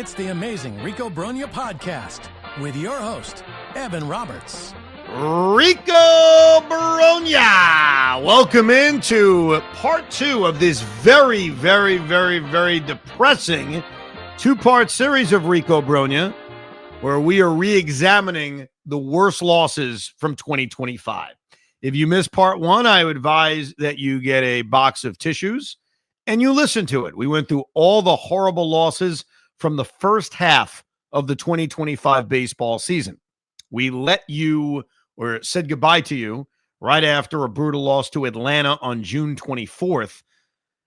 It's the amazing Rico Brogna podcast with your host, Evan Roberts. Rico Brogna! Welcome into part two of this very, very, very, very depressing two-part series of Rico Brogna, where we are re-examining the worst losses from 2025. If you missed part one, I would advise that you get a box of tissues and you listen to it. We went through all the horrible losses from the first half of the 2025 baseball season. We let you, or said goodbye to you, right after a brutal loss to Atlanta on June 24th.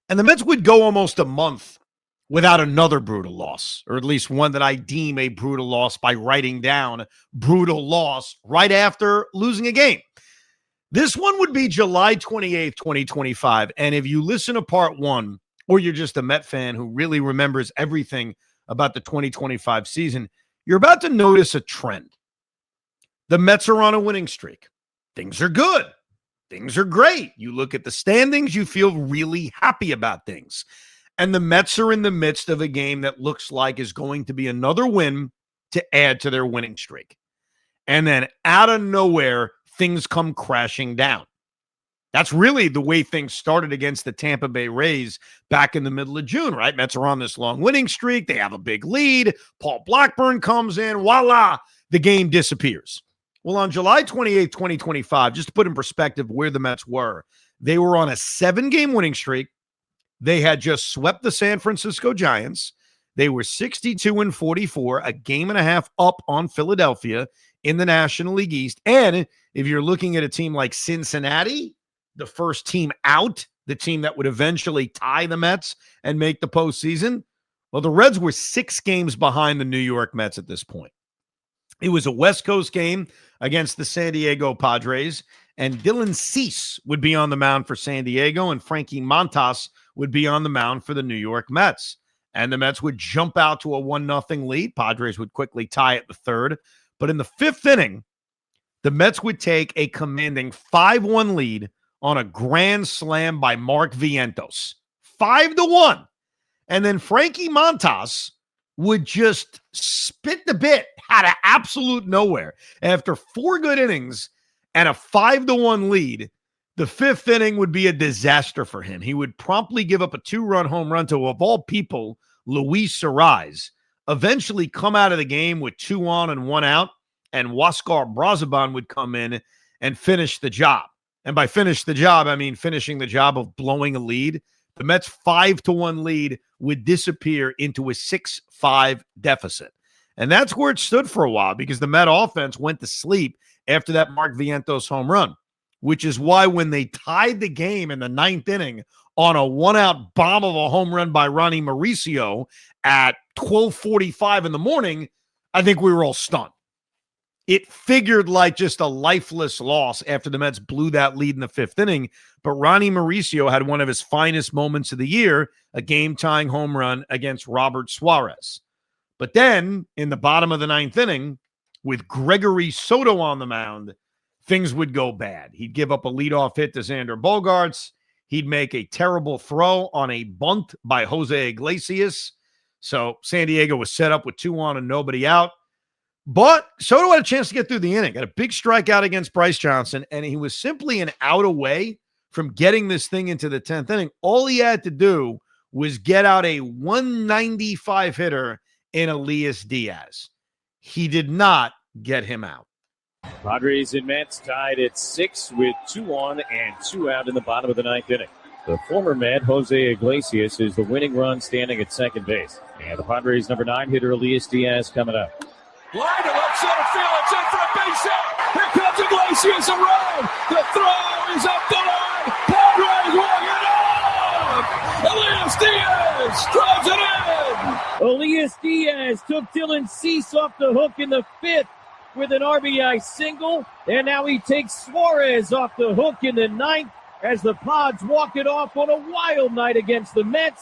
And the Mets would go almost a month without another brutal loss, or at least one that I deem a brutal loss by writing down brutal loss right after losing a game. This one would be July 28th, 2025. And if you listen to part one, or you're just a Met fan who really remembers everything about the 2025 season, you're about to notice a trend. The Mets are on a winning streak. Things are good. Things are great. You look at the standings, you feel really happy about things. And the Mets are in the midst of a game that looks like is going to be another win to add to their winning streak. And then out of nowhere, things come crashing down. That's really the way things started against the Tampa Bay Rays back in the middle of June, right? Mets are on this long winning streak. They have a big lead. Paul Blackburn comes in. Voila, the game disappears. Well, on July 28th, 2025, just to put in perspective where the Mets were, they were on a 7-game winning streak. They had just swept the San Francisco Giants. They were 62-44, a game and a half up on Philadelphia in the National League East. And if you're looking at a team like Cincinnati, the first team out, the team that would eventually tie the Mets and make the postseason, well, the Reds were 6 games behind the New York Mets at this point. It was a West Coast game against the San Diego Padres, and Dylan Cease would be on the mound for San Diego, and Frankie Montas would be on the mound for the New York Mets. And the Mets would jump out to a 1-0 lead. Padres would quickly tie at the third. But in the 5th inning, the Mets would take a commanding 5-1 lead on a grand slam by Mark Vientos. 5-1. And then Frankie Montas would just spit the bit out of absolute nowhere. After 4 good innings and a 5-1 lead, the 5th inning would be a disaster for him. He would promptly give up a 2-run home run to, of all people, Luis Suarez, eventually come out of the game with 2 on and 1 out, and Huáscar Brazoban would come in and finish the job. And by finish the job, I mean finishing the job of blowing a lead. The Mets' 5-1 lead would disappear into a 6-5 deficit. And that's where it stood for a while, because the Met offense went to sleep after that Mark Vientos home run, which is why when they tied the game in the 9th inning on a 1-out bomb of a home run by Ronnie Mauricio at 12:45 in the morning, I think we were all stunned. It figured like just a lifeless loss after the Mets blew that lead in the 5th inning, but Ronnie Mauricio had one of his finest moments of the year, a game-tying home run against Robert Suarez. But then, in the bottom of the 9th inning, with Gregory Soto on the mound, things would go bad. He'd give up a leadoff hit to Xander Bogaerts. He'd make a terrible throw on a bunt by Jose Iglesias. So San Diego was set up with 2 on and nobody out. But Soto had a chance to get through the inning. Got a big strikeout against Bryce Johnson, and he was simply an out away from getting this thing into the 10th inning. All he had to do was get out a 195 hitter in Elias Diaz. He did not get him out. Padres and Mets tied at 6 with 2 on and 2 out in the bottom of the 9th inning. The former Met, Jose Iglesias, is the winning run standing at second base. And the Padres' number 9 hitter, Elias Diaz, coming up. Line to left center field. It's in for a base hit. Here comes Iglesias around. The throw is up the line. Padres walk it off. Elias Diaz drives it in. Elias Diaz took Dylan Cease off the hook in the 5th with an RBI single. And now he takes Suarez off the hook in the 9th as the Pods walk it off on a wild night against the Mets.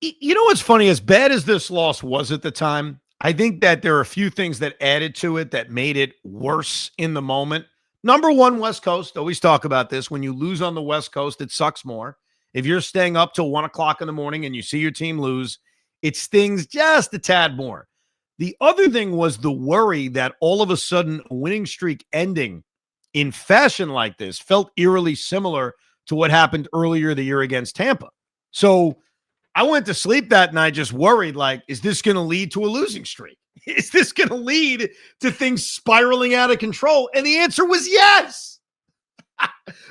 You know what's funny? As bad as this loss was at the time, I think that there are a few things that added to it that made it worse in the moment. Number one, West Coast. Always talk about this. When you lose on the West Coast, it sucks more. If you're staying up till 1 o'clock in the morning and you see your team lose, it stings just a tad more. The other thing was the worry that all of a sudden a winning streak ending in fashion like this felt eerily similar to what happened earlier the year against Tampa. So I went to sleep that night just worried, like, is this going to lead to a losing streak? Is this going to lead to things spiraling out of control? And the answer was yes,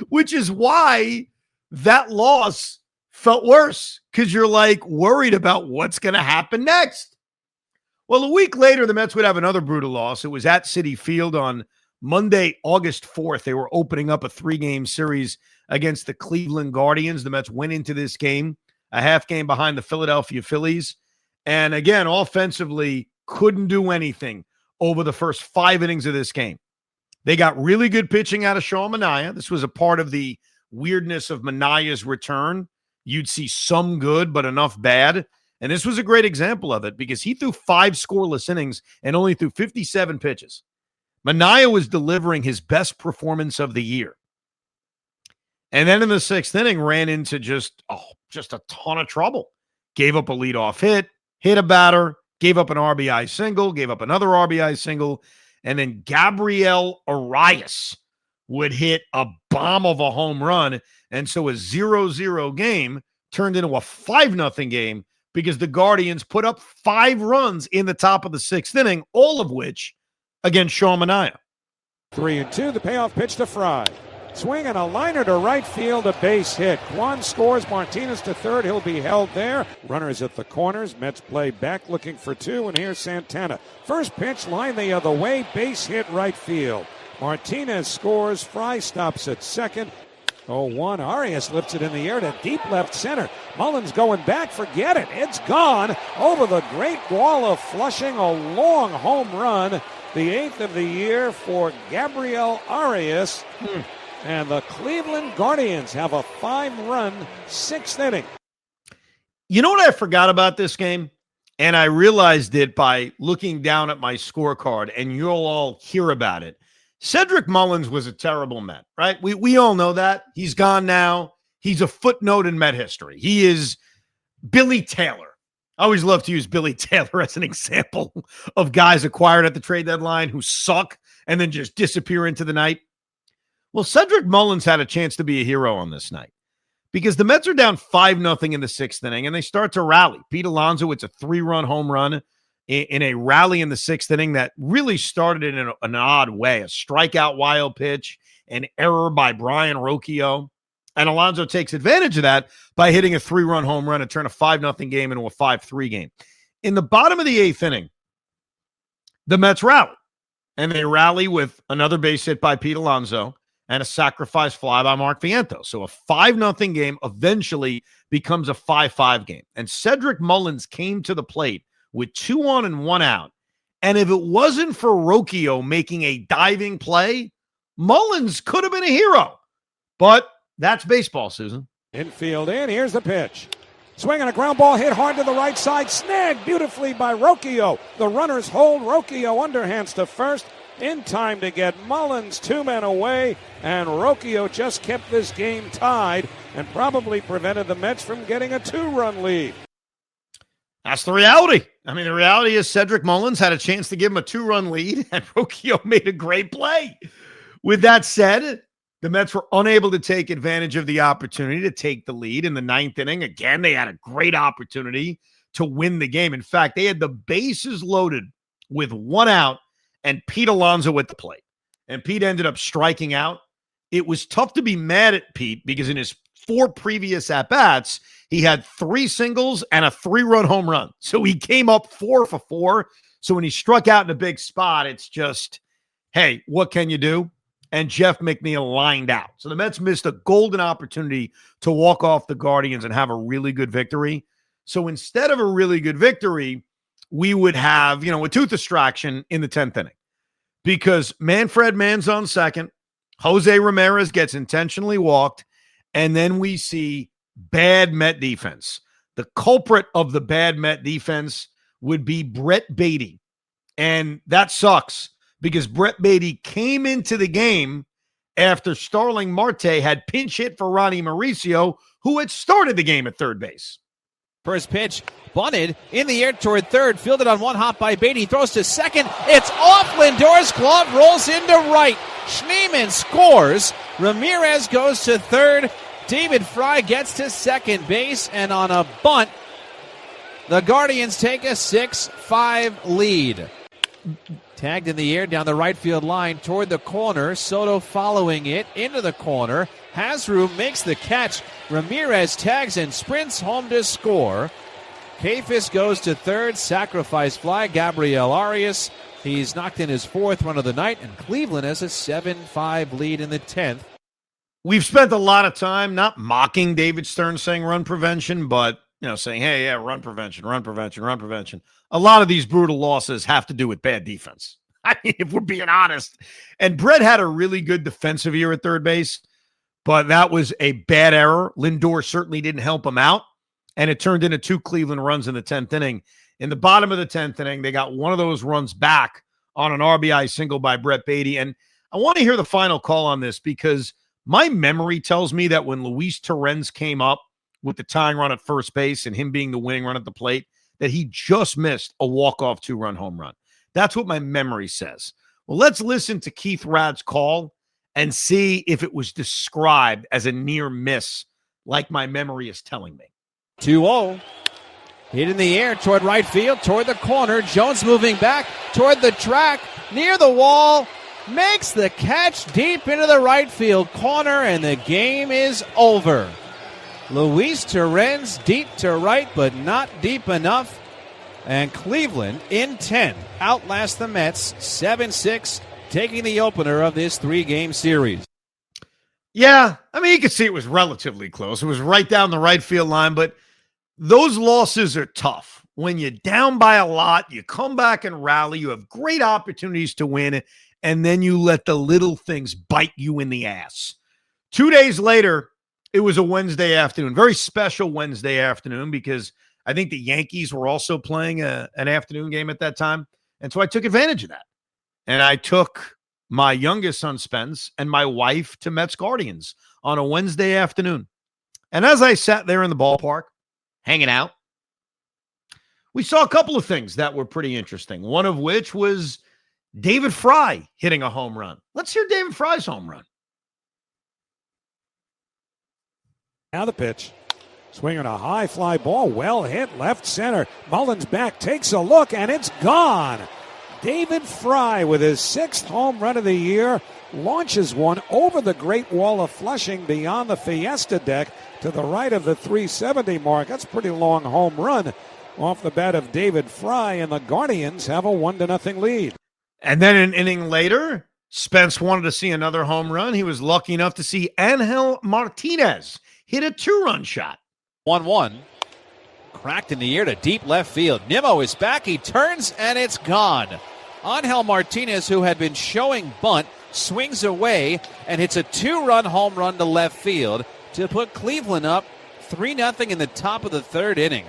which is why that loss felt worse, because you're like worried about what's going to happen next. Well, a week later, the Mets would have another brutal loss. It was at Citi Field on Monday, August 4th. They were opening up a 3-game series against the Cleveland Guardians. The Mets went into this game a half game behind the Philadelphia Phillies. And again, offensively, couldn't do anything over the first 5 innings of this game. They got really good pitching out of Sean Manaea. This was a part of the weirdness of Manaea's return. You'd see some good, but enough bad. And this was a great example of it because he threw 5 scoreless innings and only threw 57 pitches. Manaea was delivering his best performance of the year. And then in the 6th inning, ran into just a ton of trouble. Gave up a leadoff hit a batter, gave up an RBI single, gave up another RBI single, and then Gabriel Arias would hit a bomb of a home run. And so a 0-0 game turned into a 5-0 game because the Guardians put up 5 runs in the top of the 6th inning, all of which against Sean Manaea. 3-2, the payoff pitch to Fry. Swing and a liner to right field, a base hit. Kwan scores, Martinez to third. He'll be held there. Runners at the corners. Mets play back looking for 2, and here's Santana. First pitch, line the other way, base hit right field. Martinez scores, Fry stops at second. 0-1, Arias lifts it in the air to deep left center. Mullins going back, forget it. It's gone over the great wall of Flushing. A long home run, the 8th of the year for Gabriel Arias. And the Cleveland Guardians have a 5-run 6th inning. You know what I forgot about this game? And I realized it by looking down at my scorecard, and you'll all hear about it. Cedric Mullins was a terrible Met, right? We all know that. He's gone now. He's a footnote in Met history. He is Billy Taylor. I always love to use Billy Taylor as an example of guys acquired at the trade deadline who suck and then just disappear into the night. Well, Cedric Mullins had a chance to be a hero on this night because the Mets are down 5-0 in the 6th inning, and they start to rally. Pete Alonso, it's a 3-run home run in a rally in the 6th inning that really started in an odd way. A strikeout wild pitch, an error by Brian Rocchio, and Alonso takes advantage of that by hitting a 3-run home run and turn a 5-0 game into a 5-3 game. In the bottom of the 8th inning, the Mets rally, and they rally with another base hit by Pete Alonso and a sacrifice fly by Mark Vientos. So a 5-0 game eventually becomes a 5-5 game. And Cedric Mullins came to the plate with 2 on and 1 out. And if it wasn't for Rocchio making a diving play, Mullins could have been a hero. But that's baseball, Susan. Infield in, here's the pitch. Swing and a ground ball hit hard to the right side. Snagged beautifully by Rocchio. The runners hold. Rocchio underhands to first. In time to get Mullins 2 men away, and Rocchio just kept this game tied and probably prevented the Mets from getting a 2-run lead. That's the reality. I mean, the reality is Cedric Mullins had a chance to give him a 2-run lead, and Rocchio made a great play. With that said, the Mets were unable to take advantage of the opportunity to take the lead in the 9th inning. Again, they had a great opportunity to win the game. In fact, they had the bases loaded with 1 out and Pete Alonso at the plate. And Pete ended up striking out. It was tough to be mad at Pete because in his 4 previous at-bats, he had 3 singles and a 3-run home run. So he came up 4 for 4. So when he struck out in a big spot, it's just, hey, what can you do? And Jeff McNeil lined out. So the Mets missed a golden opportunity to walk off the Guardians and have a really good victory. So instead of a really good victory, we would have, a tooth distraction in the 10th inning because Manfred Mann's on second. Jose Ramirez gets intentionally walked. And then we see bad Met defense. The culprit of the bad Met defense would be Brett Beatty. And that sucks because Brett Beatty came into the game after Starling Marte had pinch hit for Ronnie Mauricio, who had started the game at third base. First pitch, bunted in the air toward third, fielded on one hop by Beatty, throws to second. It's off. Lindor's glove rolls into right. Schneemann scores. Ramirez goes to third. David Fry gets to second base, and on a bunt, the Guardians take a 6-5 lead. Tagged in the air down the right field line toward the corner. Soto following it into the corner. Hasru makes the catch. Ramirez tags and sprints home to score. Kafis goes to third. Sacrifice fly. Gabriel Arias. He's knocked in his fourth run of the night, and Cleveland has a 7-5 lead in the 10th. We've spent a lot of time not mocking David Stern saying run prevention, but saying, hey, yeah, run prevention, run prevention, run prevention. A lot of these brutal losses have to do with bad defense. I mean, if we're being honest. And Brett had a really good defensive year at third base, but that was a bad error. Lindor certainly didn't help him out, and it turned into 2 Cleveland runs in the 10th inning. In the bottom of the 10th inning, they got one of those runs back on an RBI single by Brett Beatty. And I want to hear the final call on this because my memory tells me that when Luis Torrens came up with the tying run at first base and him being the winning run at the plate, that he just missed a walk-off 2-run home run. That's what my memory says. Well, let's listen to Keith Rad's call and see if it was described as a near miss like my memory is telling me. 2-0. Hit in the air toward right field, toward the corner. Jones moving back toward the track, near the wall. Makes the catch deep into the right field corner, and the game is over. Luis Torrens deep to right, but not deep enough. And Cleveland in 10 outlast the Mets 7-6, taking the opener of this 3-game series. Yeah, I mean, you could see it was relatively close. It was right down the right field line, but those losses are tough. When you're down by a lot, you come back and rally, you have great opportunities to win, and then you let the little things bite you in the ass. 2 days later, it was a Wednesday afternoon, very special Wednesday afternoon, because I think the Yankees were also playing an afternoon game at that time. And so I took advantage of that. And I took my youngest son, Spence, and my wife to Mets Guardians on a Wednesday afternoon. And as I sat there in the ballpark, hanging out, we saw a couple of things that were pretty interesting. One of which was David Fry hitting a home run. Let's hear David Fry's home run. Now the pitch. Swinging a high fly ball. Well hit left center. Mullins back, takes a look, and it's gone. David Fry with his 6th home run of the year launches one over the Great Wall of Flushing beyond the Fiesta deck to the right of the 370 mark. That's a pretty long home run off the bat of David Fry, and the Guardians have a 1-0 lead. And then an inning later, Spence wanted to see another home run. He was lucky enough to see Angel Martinez hit a 2-run shot. 1-1. Cracked in the air to deep left field. Nimmo is back. He turns, and it's gone. Angel Martinez, who had been showing bunt, swings away and hits a 2-run home run to left field to put Cleveland up 3-0 in the top of the 3rd inning.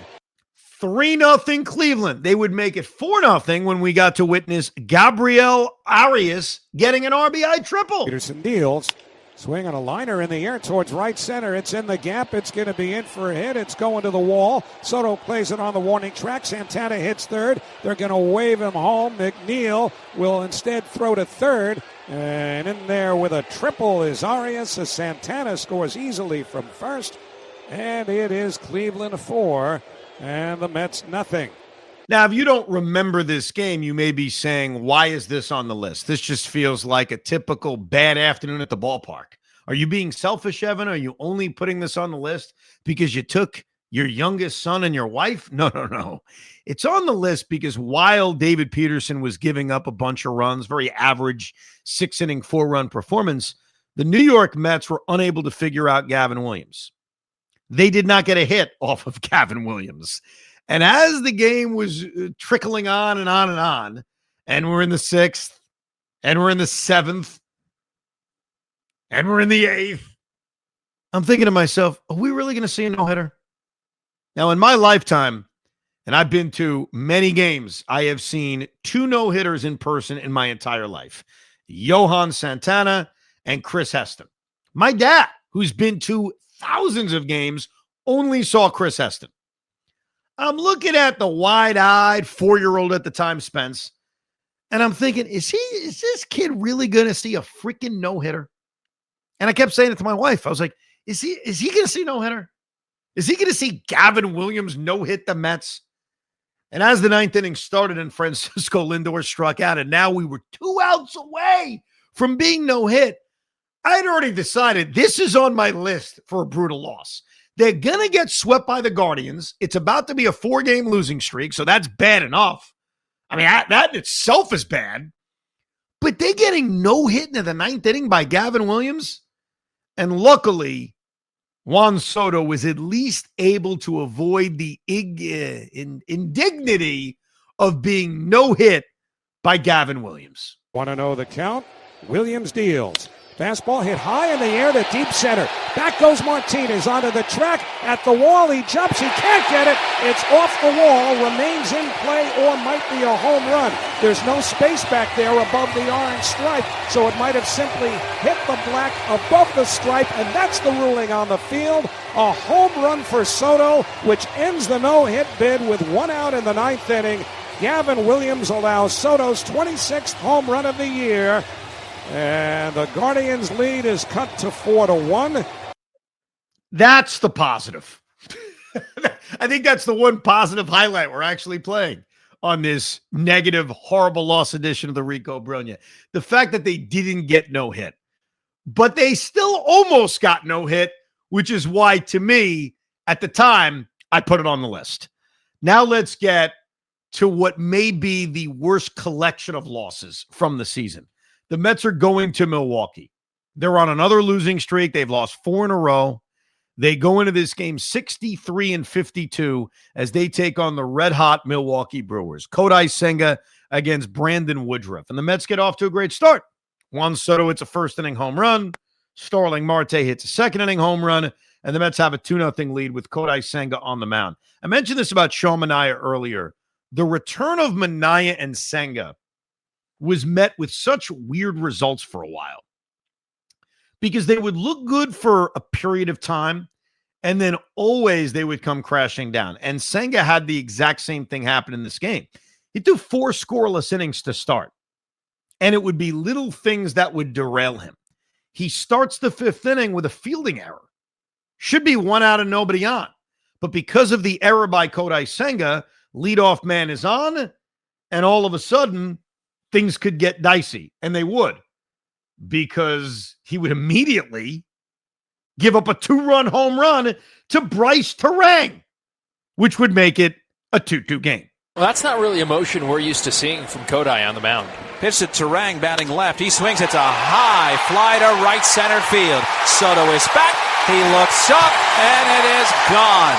3-0 Cleveland. They would make it 4-0 when we got to witness Gabriel Arias getting an RBI triple. Peterson deals. Swing on a liner in the air towards right center. It's in the gap. It's going to be in for a hit. It's going to the wall. Soto plays it on the warning track. Santana hits third. They're going to wave him home. McNeil will instead throw to third. And in there with a triple is Arias. Santana scores easily from first. And it is Cleveland 4 and the Mets nothing. Now, if you don't remember this game, you may be saying, why is this on the list? This just feels like a typical bad afternoon at the ballpark. Are you being selfish, Evan? Are you only putting this on the list because you took your youngest son and your wife? No. It's on the list because while David Peterson was giving up a bunch of runs, very average 6-inning, 4-run performance, the New York Mets were unable to figure out Gavin Williams. They did not get a hit off of Gavin Williams. And as the game was trickling on and on and on, and we're in the 6th, and we're in the 7th, and we're in the 8th, I'm thinking to myself, are we really going to see a no-hitter? Now, in my lifetime, and I've been to many games, I have seen 2 no-hitters in person in my entire life. Johan Santana and Chris Heston. My dad, who's been to thousands of games, only saw Chris Heston. I'm looking at the wide-eyed 4-year-old at the time, Spence, and I'm thinking, is this kid really going to see a freaking no-hitter? And I kept saying it to my wife. I was like, is he going to see no-hitter? Is he going to see Gavin Williams no-hit the Mets? And as the ninth inning started and Francisco Lindor struck out, and now we were 2 outs away from being no-hit, I had already decided this is on my list for a brutal loss. They're going to get swept by the Guardians. It's about to be a 4-game losing streak, so that's bad enough. I mean, that in itself is bad. But they're getting no-hit into the ninth inning by Gavin Williams. And luckily, Juan Soto was at least able to avoid the indignity of being no-hit by Gavin Williams. Want to know the count? Williams deals. Fastball hit high in the air to deep center. Back goes Martinez onto the track. At the wall, he jumps. He can't get it. It's off the wall, remains in play, or might be a home run. There's no space back there above the orange stripe, so it might have simply hit the black above the stripe, and that's the ruling on the field. A home run for Soto, which ends the no-hit bid with 1 out in the ninth inning. Gavin Williams allows Soto's 26th home run of the year. And the Guardians' lead is cut to 4-1. That's the positive. I think that's the one positive highlight we're actually playing on this negative, horrible loss edition of the Rico Brogna. The fact that they didn't get no hit, but they still almost got no hit, which is why, to me, at the time, I put it on the list. Now let's get to what may be the worst collection of losses from the season. The Mets are going to Milwaukee. They're on another losing streak. They've lost 4 in a row. They go into this game 63-52 as they take on the red-hot Milwaukee Brewers. Kodai Senga against Brandon Woodruff. And the Mets get off to a great start. Juan Soto hits a first-inning home run. Starling Marte hits a second-inning home run. And the Mets have a 2-0 lead with Kodai Senga on the mound. I mentioned this about Sean Manaea earlier. The return of Manaea and Senga was met with such weird results for a while because they would look good for a period of time and then always they would come crashing down. And Senga had the exact same thing happen in this game. He threw 4 scoreless innings to start, and it would be little things that would derail him. He starts the 5th inning with a fielding error. Should be 1 out and nobody on. But because of the error by Kodai Senga, leadoff man is on, and all of a sudden, things could get dicey, and they would, because he would immediately give up a 2-run home run to Bryce Terang, which would make it a 2-2 game. Well, that's not really emotion we're used to seeing from Kodai on the mound. Pitch to Terang, batting left. He swings. It's a high fly to right center field. Soto is back. He looks up, and it is gone.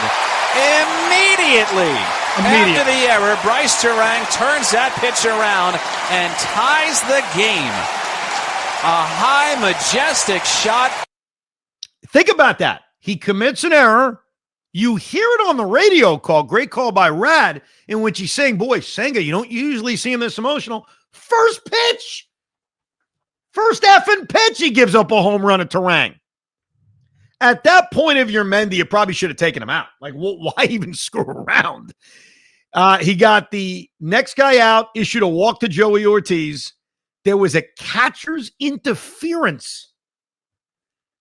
Immediately. After the error, Bryce Terang turns that pitch around and ties the game. A high, majestic shot. Think about that. He commits an error. You hear it on the radio call, great call by Rad, in which he's saying, boy, Senga, you don't usually see him this emotional. First pitch. First effing pitch, he gives up a home run at Terang. At that point of your Mendy, you probably should have taken him out. Like, why even screw around? He got the next guy out, issued a walk to Joey Ortiz. There was a catcher's interference.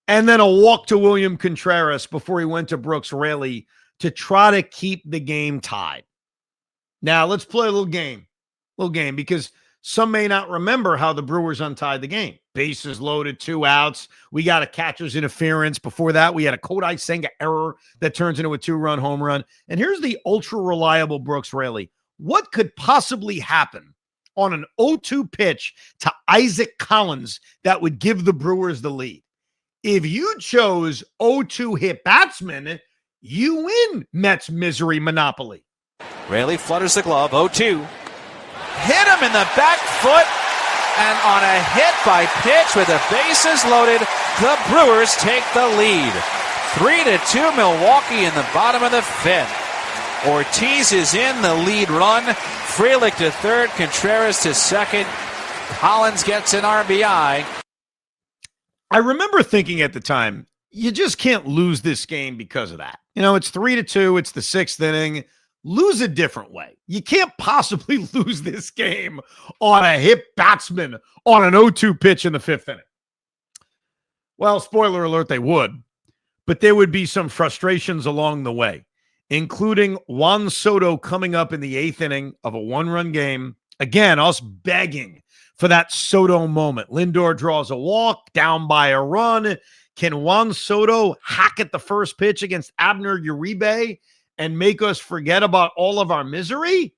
And then a walk to William Contreras before he went to Brooks Raley to try to keep the game tied. Now, let's play a little game. Because some may not remember how the Brewers untied the game. Bases loaded, 2 outs. We got a catcher's interference. Before that, we had a Kodai Senga error that turns into a 2-run home run. And here's the ultra-reliable Brooks Raley. What could possibly happen on an 0-2 pitch to Isaac Collins that would give the Brewers the lead? If you chose 0-2 hit batsman, you win Mets misery monopoly. Raley flutters the glove, 0-2. Hit him in the back foot, and on a hit by pitch with the bases loaded, the Brewers take the lead. 3-2 Milwaukee in the bottom of the 5th. Ortiz is in the lead run. Frelick to third, Contreras to second. Collins gets an RBI. I remember thinking at the time, you just can't lose this game because of that. You know, it's 3-2. It's the 6th inning. lose a different way. You can't possibly lose this game on a hit batsman on an 0-2 pitch in the 5th inning. Well, spoiler alert, they would. But there would be some frustrations along the way, including Juan Soto coming up in the 8th inning of a 1-run game. Again, us begging for that Soto moment. Lindor draws a walk, down by a run. Can Juan Soto hack at the first pitch against Abner Uribe and make us forget about all of our misery?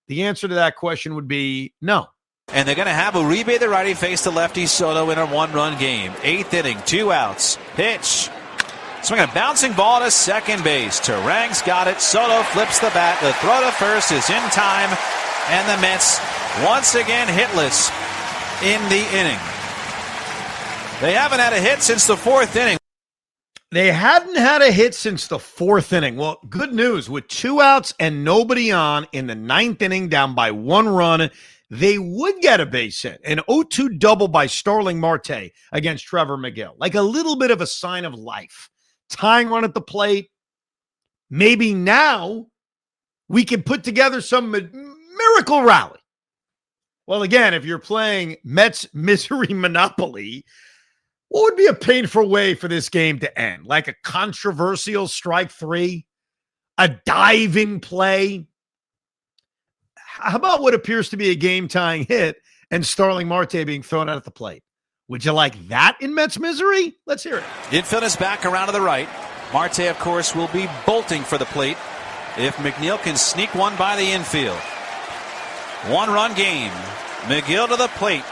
The answer to that question would be no. And they're going to have Uribe, the righty, face the lefty Soto in a 1-run game. 8th inning, 2 outs. Pitch. Swinging a bouncing ball to second base. Terang's got it. Soto flips the bat. The throw to first is in time. And the Mets once again hitless in the inning. They haven't had a hit since the 4th inning. They hadn't had a hit since the 4th inning. Well, good news. With 2 outs and nobody on in the 9th inning, down by 1 run, they would get a base hit. An 0-2 double by Starling Marte against Trevor McGill. Like a little bit of a sign of life. Tying run at the plate. Maybe now we can put together some miracle rally. Well, again, if you're playing Mets misery monopoly, what would be a painful way for this game to end? Like a controversial strike 3? A diving play? How about what appears to be a game-tying hit and Starling Marte being thrown out at the plate? Would you like that in Mets misery? Let's hear it. Infield is back around to the right. Marte, of course, will be bolting for the plate if McNeil can sneak one by the infield. 1-run game. McGill to the plate.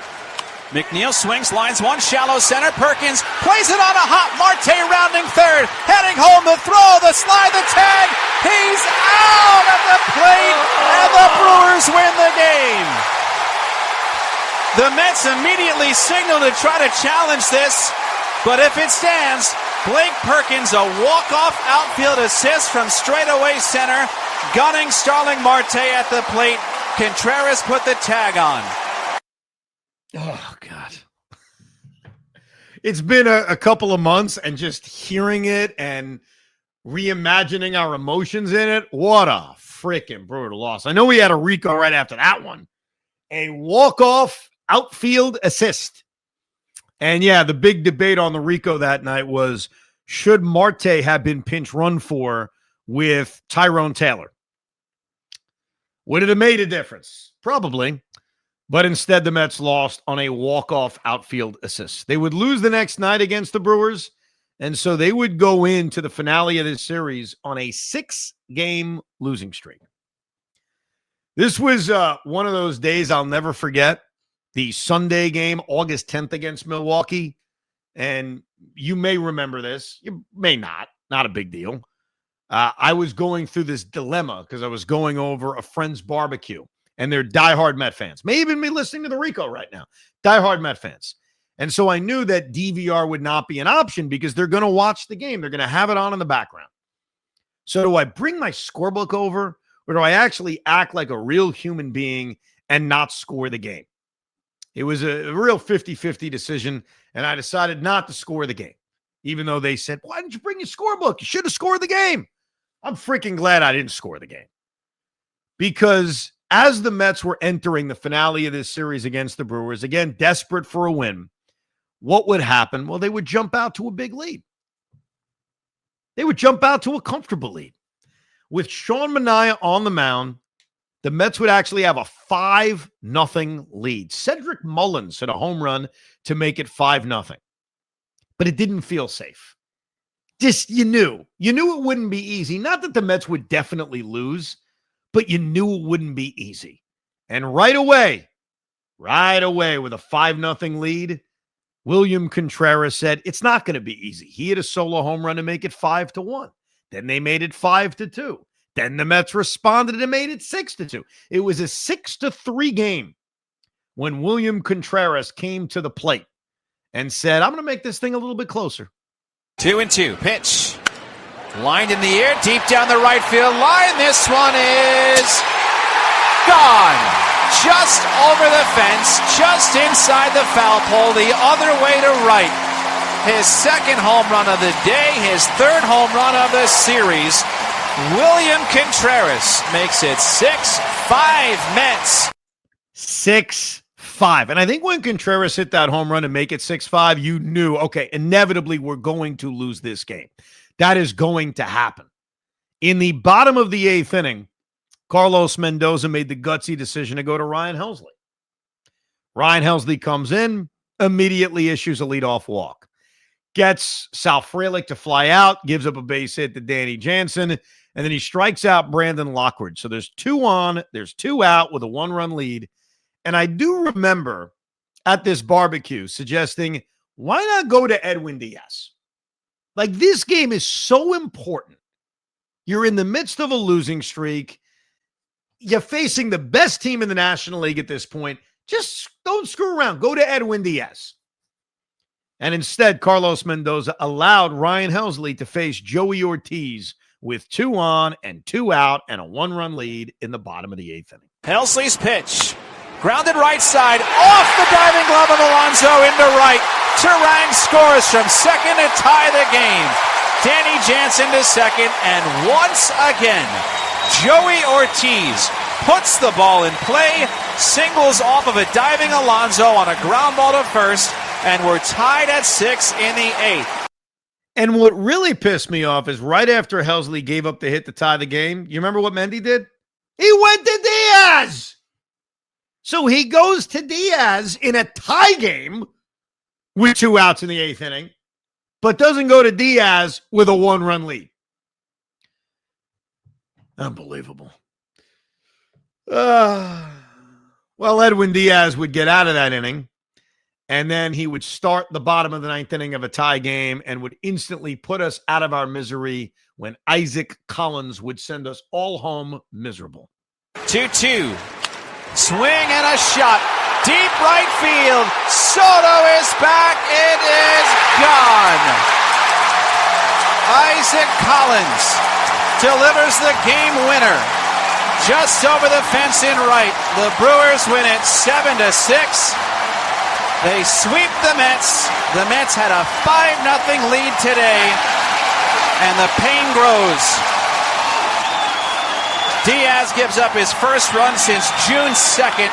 McNeil swings, lines one, shallow center. Perkins plays it on a hop. Marte rounding third. Heading home, the throw, the slide, the tag. He's out at the plate, and the Brewers win the game. The Mets immediately signal to try to challenge this, but if it stands, Blake Perkins, a walk-off outfield assist from straightaway center, gunning Starling Marte at the plate. Contreras put the tag on. Oh, God. It's been a couple of months, and just hearing it and reimagining our emotions in it, what a freaking brutal loss. I know we had a Rico right after that one. A walk-off outfield assist. And yeah, the big debate on the Rico that night was, should Marte have been pinch run for with Tyrone Taylor? Would it have made a difference? Probably. But instead, the Mets lost on a walk-off outfield assist. They would lose the next night against the Brewers, and so they would go into the finale of this series on a 6-game losing streak. This was one of those days I'll never forget. The Sunday game, August 10th against Milwaukee. And you may remember this. You may not. Not a big deal. I was going through this dilemma because I was going over a friend's barbecue. And they're diehard Met fans. May even be listening to the Rico right now. Diehard Met fans. And so I knew that DVR would not be an option because they're going to watch the game. They're going to have it on in the background. So do I bring my scorebook over, or do I actually act like a real human being and not score the game? It was a real 50-50 decision, and I decided not to score the game, even though they said, why didn't you bring your scorebook? You should have scored the game. I'm freaking glad I didn't score the game. Because as the Mets were entering the finale of this series against the Brewers, again, desperate for a win, what would happen? Well, they would jump out to a big lead. They would jump out to a comfortable lead. With Sean Manaea on the mound, the Mets would actually have a 5-0 lead. Cedric Mullins hit a home run to make it 5-0. But it didn't feel safe. Just, you knew it wouldn't be easy. Not that the Mets would definitely lose, but you knew it wouldn't be easy. And right away with a 5-0 lead, William Contreras said, it's not going to be easy. He hit a solo home run to make it 5-1. Then they made it 5-2. Then the Mets responded and made it 6-2. It was a 6-3 game when William Contreras came to the plate and said, I'm going to make this thing a little bit closer. 2-2. Pitch. Lined in the air, deep down the right field line. This one is gone. Just over the fence, just inside the foul pole, the other way to right. His second home run of the day, his third home run of the series. William Contreras makes it 6-5 Mets. 6-5. And I think when Contreras hit that home run and make it 6-5, you knew, okay, inevitably we're going to lose this game. That is going to happen. In the bottom of the eighth inning, Carlos Mendoza made the gutsy decision to go to Ryan Helsley. Ryan Helsley comes in, immediately issues a leadoff walk. Gets Sal Frelick to fly out, gives up a base hit to Danny Jansen, and then he strikes out Brandon Lockwood. So there's 2 on, there's 2 out with a 1-run lead. And I do remember at this barbecue suggesting, why not go to Edwin Diaz? Like, this game is so important. You're in the midst of a losing streak. You're facing the best team in the National League at this point. Just don't screw around. Go to Edwin Diaz. And instead, Carlos Mendoza allowed Ryan Helsley to face Joey Ortiz with 2 on and 2 out and a 1-run lead in the bottom of the eighth inning. Helsley's pitch. Grounded right side. Off the diving glove of Alonso into right. Turang scores from second to tie the game. Danny Jansen to second. And once again, Joey Ortiz puts the ball in play. Singles off of a diving Alonso on a ground ball to first. And we're tied at 6 in the 8th. And what really pissed me off is right after Helsley gave up the hit to tie the game, you remember what Mendy did? He went to Diaz. So he goes to Diaz in a tie game with 2 outs in the 8th inning, but doesn't go to Diaz with a 1-run lead. Unbelievable. Well, Edwin Diaz would get out of that inning. And then he would start the bottom of the 9th inning of a tie game and would instantly put us out of our misery when Isaac Collins would send us all home miserable. 2-2. Swing and a shot. Deep right field. Soto is back. It is gone. Isaac Collins delivers the game winner. Just over the fence in right. The Brewers win it 7-6. They sweep the Mets. The Mets had a 5-0 lead today, and the pain grows. Diaz gives up his first run since June 2nd,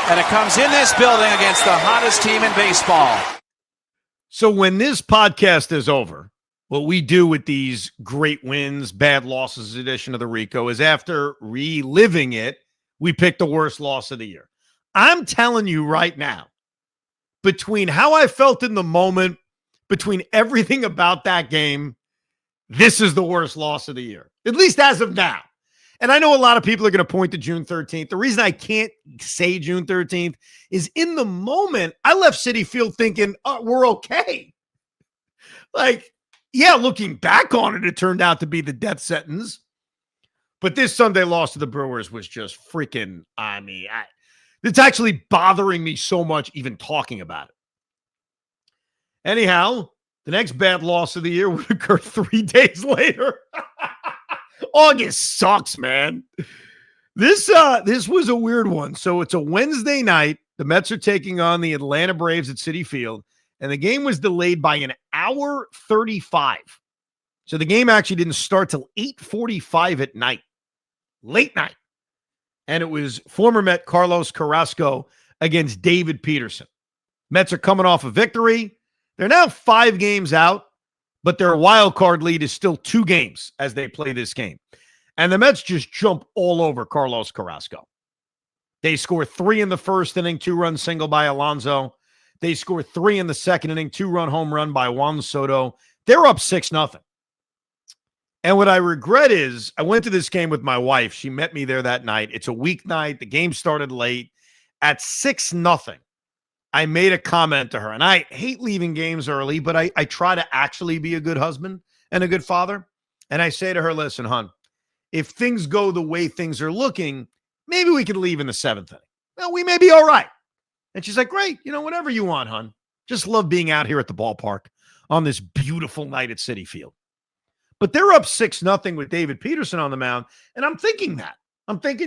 and it comes in this building against the hottest team in baseball. So when this podcast is over, what we do with these great wins, bad losses edition of the Rico is after reliving it, we pick the worst loss of the year. I'm telling you right now, between how I felt in the moment, between everything about that game, this is the worst loss of the year, at least as of now. And I know a lot of people are going to point to June 13th. The reason I can't say June 13th is in the moment, I left Citi Field thinking, oh, we're okay. Like, yeah, looking back on it, it turned out to be the death sentence. But this Sunday loss to the Brewers was just freaking, it's actually bothering me so much even talking about it. Anyhow, the next bad loss of the year would occur 3 days later. August sucks, man. This was a weird one. So it's a Wednesday night. The Mets are taking on the Atlanta Braves at Citi Field, and the game was delayed by an hour 35. So the game actually didn't start till 8:45 at night, late night. And it was former Met Carlos Carrasco against David Peterson. Mets are coming off a victory. They're now 5 games out, but their wild card lead is still 2 games as they play this game. And the Mets just jump all over Carlos Carrasco. They score 3 in the first inning, 2-run single by Alonso. They score 3 in the second inning, 2-run home run by Juan Soto. They're up 6-0. And what I regret is I went to this game with my wife. She met me there that night. It's a weeknight. The game started late. At 6-0, I made a comment to her. And I hate leaving games early, but I try to actually be a good husband and a good father. And I say to her, listen, hon, if things go the way things are looking, maybe we could leave in the 7th inning. Well, we may be all right. And she's like, great, whatever you want, hon. Just love being out here at the ballpark on this beautiful night at Citi Field. But they're up 6-0 with David Peterson on the mound. And I'm thinking,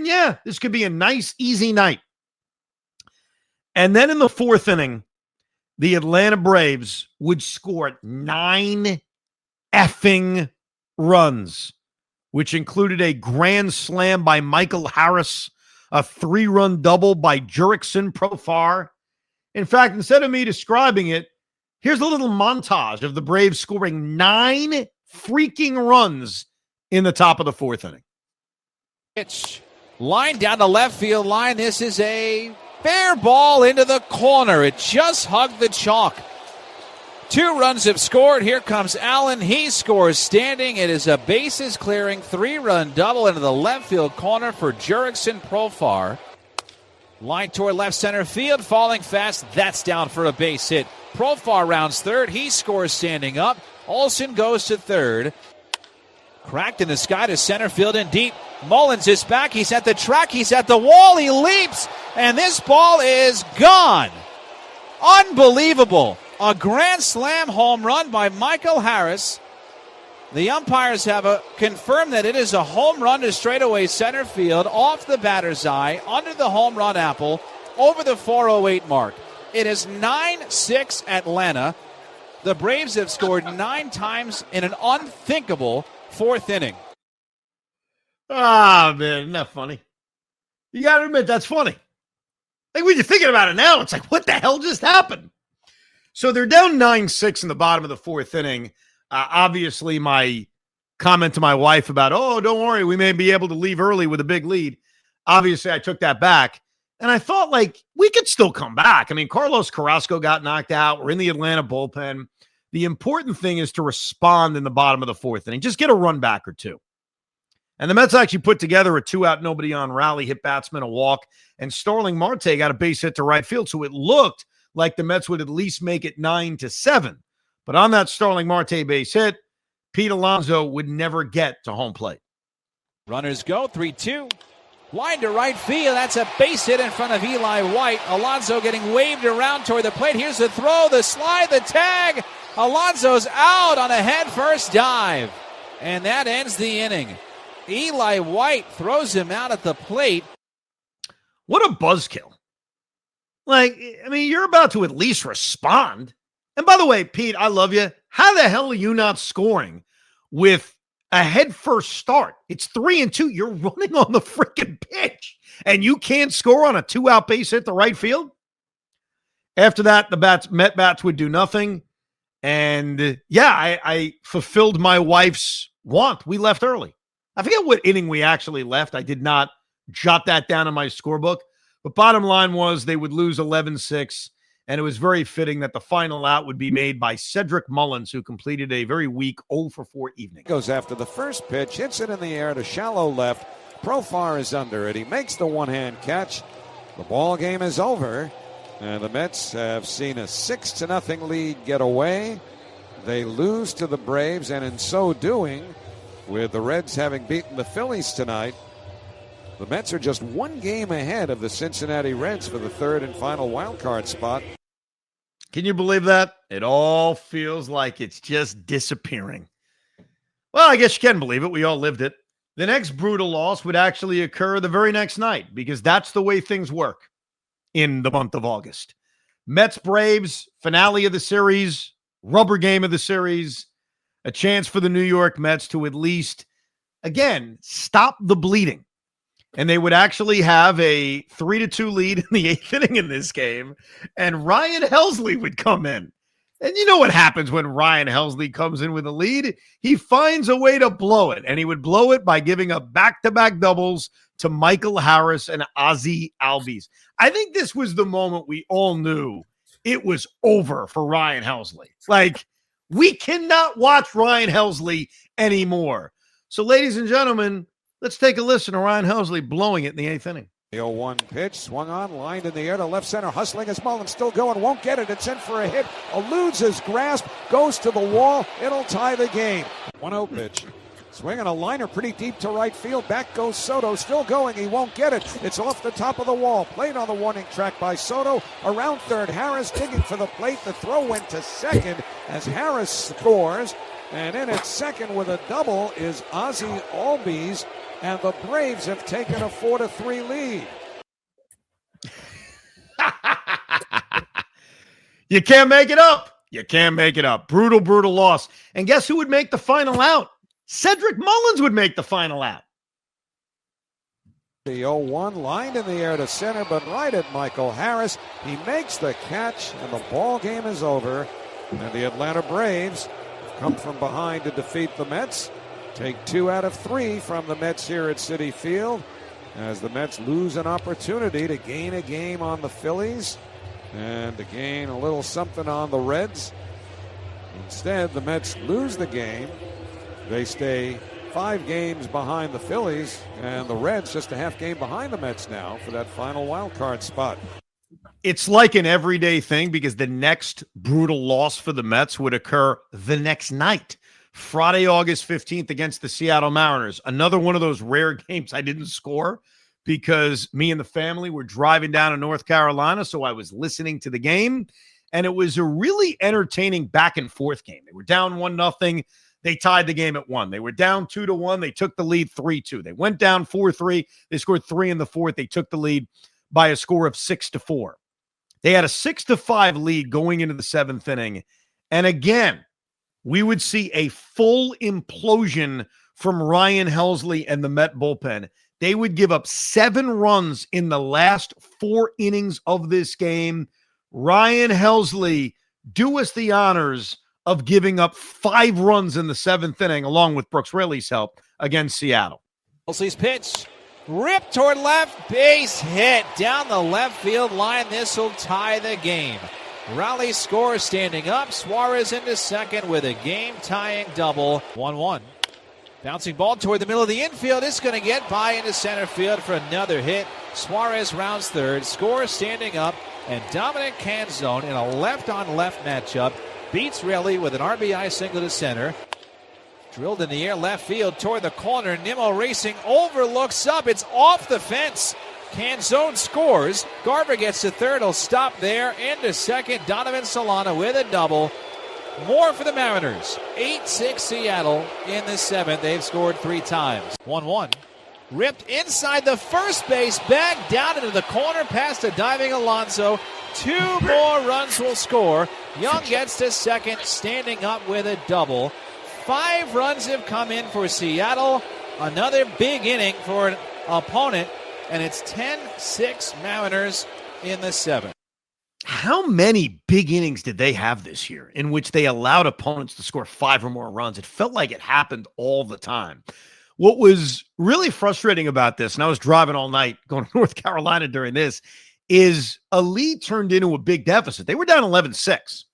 yeah, this could be a nice, easy night. And then in the 4th inning, the Atlanta Braves would score 9 effing runs which included a grand slam by Michael Harris, a 3-run double by Jurickson Profar. In fact, instead of me describing it, here's a little montage of the Braves scoring 9 freaking runs in the top of the 4th inning. Pitch. Line down the left field line. This is a fair ball into the corner. It just hugged the chalk. 2 runs have scored. Here comes Allen. He scores standing. It is a bases-clearing 3-run double into the left field corner for Jurickson Profar. Line toward left center field. Falling fast. That's down for a base hit. Profar rounds third. He scores standing up. Olsen goes to third. Cracked in the sky to center field and deep. Mullins is back. He's at the track. He's at the wall. He leaps. And this ball is gone. Unbelievable. A grand slam home run by Michael Harris. The umpires have confirmed that it is a home run to straightaway center field off the batter's eye, under the home run apple, over the 408 mark. It is 9-6 Atlanta. The Braves have scored 9 times in an unthinkable 4th inning. Ah, man, isn't that funny? You got to admit, that's funny. Like, when you're thinking about it now, it's like, what the hell just happened? So they're down 9-6 in the bottom of the 4th inning. Obviously, my comment to my wife about, oh, don't worry, we may be able to leave early with a big lead. Obviously, I took that back. And I thought, like, we could still come back. I mean, Carlos Carrasco got knocked out. We're in the Atlanta bullpen. The important thing is to respond in the bottom of the 4th inning. Just get a run back or 2. And the Mets actually put together a 2-out, nobody on rally, hit batsman a walk, and Starling Marte got a base hit to right field. So it looked like the Mets would at least make it 9-7. But on that Starling Marte base hit, Pete Alonso would never get to home plate. Runners go, 3-2. Line to right field. That's a base hit in front of Eli White. Alonso getting waved around toward the plate. Here's the throw, the slide, the tag. Alonso's out on a head-first dive. And that ends the inning. Eli White throws him out at the plate. What a buzzkill. Like, I memean, you're about to at least respond. And by the way, Pete, I love you. How the hell are you not scoring with a head-first start? It's 3-2. You're running on the freaking pitch, and you can't score on a 2-out base hit to right field? After that, the Met bats would do nothing. And, yeah, I fulfilled my wife's want. We left early. I forget what inning we actually left. I did not jot that down in my scorebook. But bottom line was they would lose 11-6, and it was very fitting that the final out would be made by Cedric Mullins, who completed a very weak 0-for-4 evening. Goes after the first pitch, hits it in the air to shallow left. Profar is under it. He makes the one-hand catch. The ball game is over, and the Mets have seen a 6-0 lead get away. They lose to the Braves, and in so doing, with the Reds having beaten the Phillies tonight, the Mets are just 1 game ahead of the Cincinnati Reds for the 3rd and final wild card spot. Can you believe that? It all feels like it's just disappearing. Well, I guess you can believe it. We all lived it. The next brutal loss would actually occur the very next night, because that's the way things work in the month of August. Mets Braves, finale of the series, rubber game of the series, a chance for the New York Mets to at least, again, stop the bleeding. And they would actually have a 3-2 lead in the 8th inning in this game. And Ryan Helsley would come in. And you know what happens when Ryan Helsley comes in with a lead? He finds a way to blow it. And he would blow it by giving up back-to-back doubles to Michael Harris and Ozzie Albies. I think this was the moment we all knew it was over for Ryan Helsley. Like, we cannot watch Ryan Helsley anymore. So, ladies and gentlemen, let's take a listen to Ryan Helsley blowing it in the 8th inning. The 0-1 pitch, swung on, lined in the air to left center, hustling as Mullins still going, won't get it, it's in for a hit, eludes his grasp, goes to the wall, it'll tie the game. 1-0 pitch, swinging a liner pretty deep to right field, back goes Soto, still going, he won't get it, it's off the top of the wall, played on the warning track by Soto, around third, Harris digging for the plate, the throw went to second as Harris scores, and in at second with a double is Ozzie Albies. And the Braves have taken a 4-3 lead. You can't make it up. You can't make it up. Brutal, brutal loss. And guess who would make the final out? Cedric Mullins would make the final out. The 0-1 lined in the air to center, but right at Michael Harris. He makes the catch, and the ball game is over. And the Atlanta Braves come from behind to defeat the Mets. Take 2 out of 3 from the Mets here at Citi Field, as the Mets lose an opportunity to gain a game on the Phillies and to gain a little something on the Reds. Instead, the Mets lose the game. They stay 5 games behind the Phillies, and the Reds just a half game behind the Mets now for that final wild card spot. It's like an everyday thing because the next brutal loss for the Mets would occur the next night, Friday, August 15th against the Seattle Mariners. Another one of those rare games I didn't score because me and the family were driving down to North Carolina, so I was listening to the game, and it was a really entertaining back and forth game. They were down 1-0. They tied the game at 1. They were down 2-1. They took the lead 3-2. They went down 4-3. They scored 3 in the fourth. They took the lead by a score of 6-4. They had a 6-5 lead going into the 7th inning. And again, we would see a full implosion from Ryan Helsley and the Met bullpen. They would give up 7 runs in the last 4 innings of this game. Ryan Helsley, do us the honors of giving up 5 runs in the 7th inning, along with Brooks Raley's help against Seattle. Helsley's pitch, ripped toward left, base hit down the left field line. This will tie the game. Raleigh scores standing up. Suarez into second with a game-tying double. 1-1. Bouncing ball toward the middle of the infield. It's going to get by into center field for another hit. Suarez rounds third, scores standing up, and Dominic Canzone in a left-on-left matchup beats Raleigh with an RBI single to center. Drilled in the air left field toward the corner. Nimmo racing over, looks up. It's off the fence. Canzone scores. Garver gets to third. He'll stop there. Into second. Donovan Solana with a double. More for the Mariners. 8-6 Seattle in the 7th. They've scored 3 times. 1-1. Ripped inside the first base bag, down into the corner past a diving Alonso. 2 more runs will score. Young gets to second, standing up with a double. 5 runs have come in for Seattle. Another big inning for an opponent, and it's 10-6 Mariners in the 7th. How many big innings did they have this year in which they allowed opponents to score 5 or more runs? It felt like it happened all the time. What was really frustrating about this, and I was driving all night going to North Carolina during this, is a lead turned into a big deficit. They were down 11-6.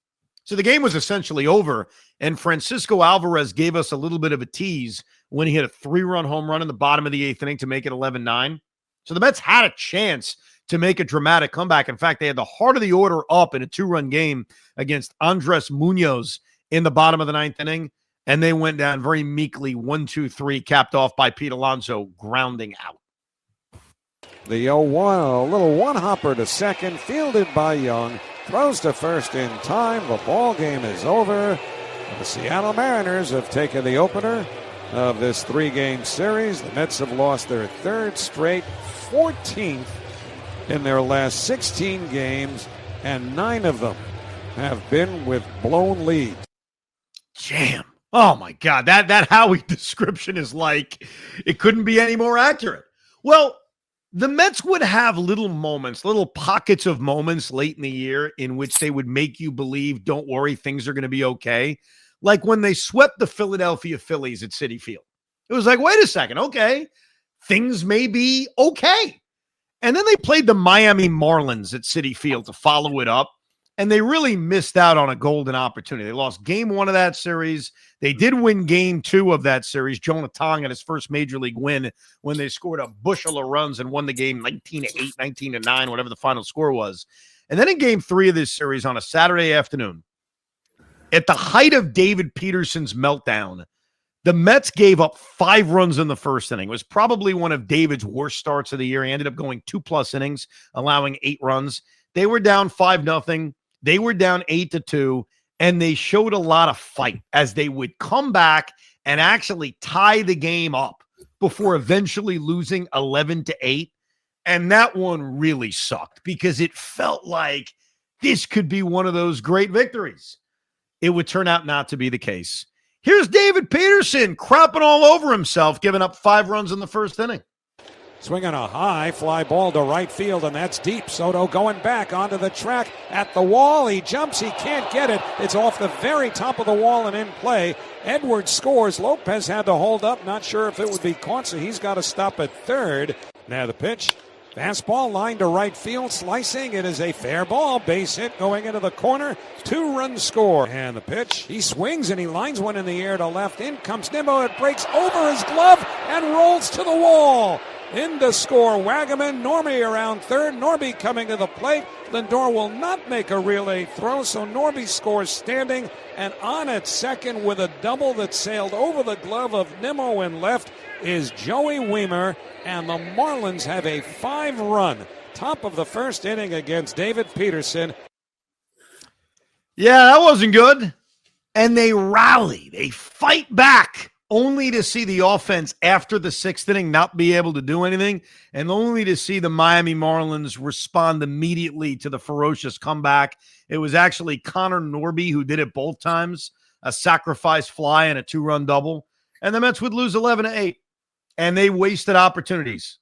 So the game was essentially over, and Francisco Alvarez gave us a little bit of a tease when he hit a 3-run home run in the bottom of the 8th inning to make it 11-9. So the Mets had a chance to make a dramatic comeback. In fact, they had the heart of the order up in a 2-run game against Andres Munoz in the bottom of the 9th inning, and they went down very meekly 1-2-3, capped off by Pete Alonso grounding out. The 0-1, a little one-hopper to second, fielded by Young, throws to first in time. The ball game is over. The Seattle Mariners have taken the opener of this 3-game series. The Mets have lost their 3rd straight, 14th in their last 16 games, and 9 of them have been with blown leads. Jam. Oh, my God. That Howie description is like, it couldn't be any more accurate. Well, the Mets would have little moments, little pockets of moments late in the year in which they would make you believe, don't worry, things are going to be okay. Like when they swept the Philadelphia Phillies at Citi Field. It was like, wait a second, okay, things may be okay. And then they played the Miami Marlins at Citi Field to follow it up, and they really missed out on a golden opportunity. They lost game 1 of that series. They did win game 2 of that series. Jonah Tong had his first major league win when they scored a bushel of runs and won the game 19-8, 19-9, whatever the final score was. And then in game 3 of this series on a Saturday afternoon, at the height of David Peterson's meltdown, the Mets gave up 5 runs in the first inning. It was probably one of David's worst starts of the year. He ended up going 2+ innings, allowing 8 runs. They were down 5-0. They were down 8-2, and they showed a lot of fight as they would come back and actually tie the game up before eventually losing 11-8. And that one really sucked because it felt like this could be one of those great victories. It would turn out not to be the case. Here's David Peterson crapping all over himself, giving up 5 runs in the first inning. Swinging a high fly ball to right field, and that's deep. Soto going back onto the track at the wall. He jumps. He can't get it. It's off the very top of the wall and in play. Edwards scores. Lopez had to hold up. Not sure if it would be caught, so he's got to stop at third. Now the pitch. Fastball line to right field. Slicing. It is a fair ball. Base hit going into the corner. 2-run score. And the pitch. He swings and he lines one in the air to left. In comes Nimmo. It breaks over his glove and rolls to the wall. In to score, Wagaman. Normie around third. Norby coming to the plate. Lindor will not make a relay throw, so Norby scores standing. And on at second with a double that sailed over the glove of Nimmo in left is Joey Wiemer. And the Marlins have a 5-run top of the first inning against David Peterson. Yeah, that wasn't good. And they rally. They fight back. Only to see the offense after the 6th inning not be able to do anything, and only to see the Miami Marlins respond immediately to the ferocious comeback. It was actually Connor Norby who did it both times, a sacrifice fly and a 2-run double, and the Mets would lose 11-8, and they wasted opportunities.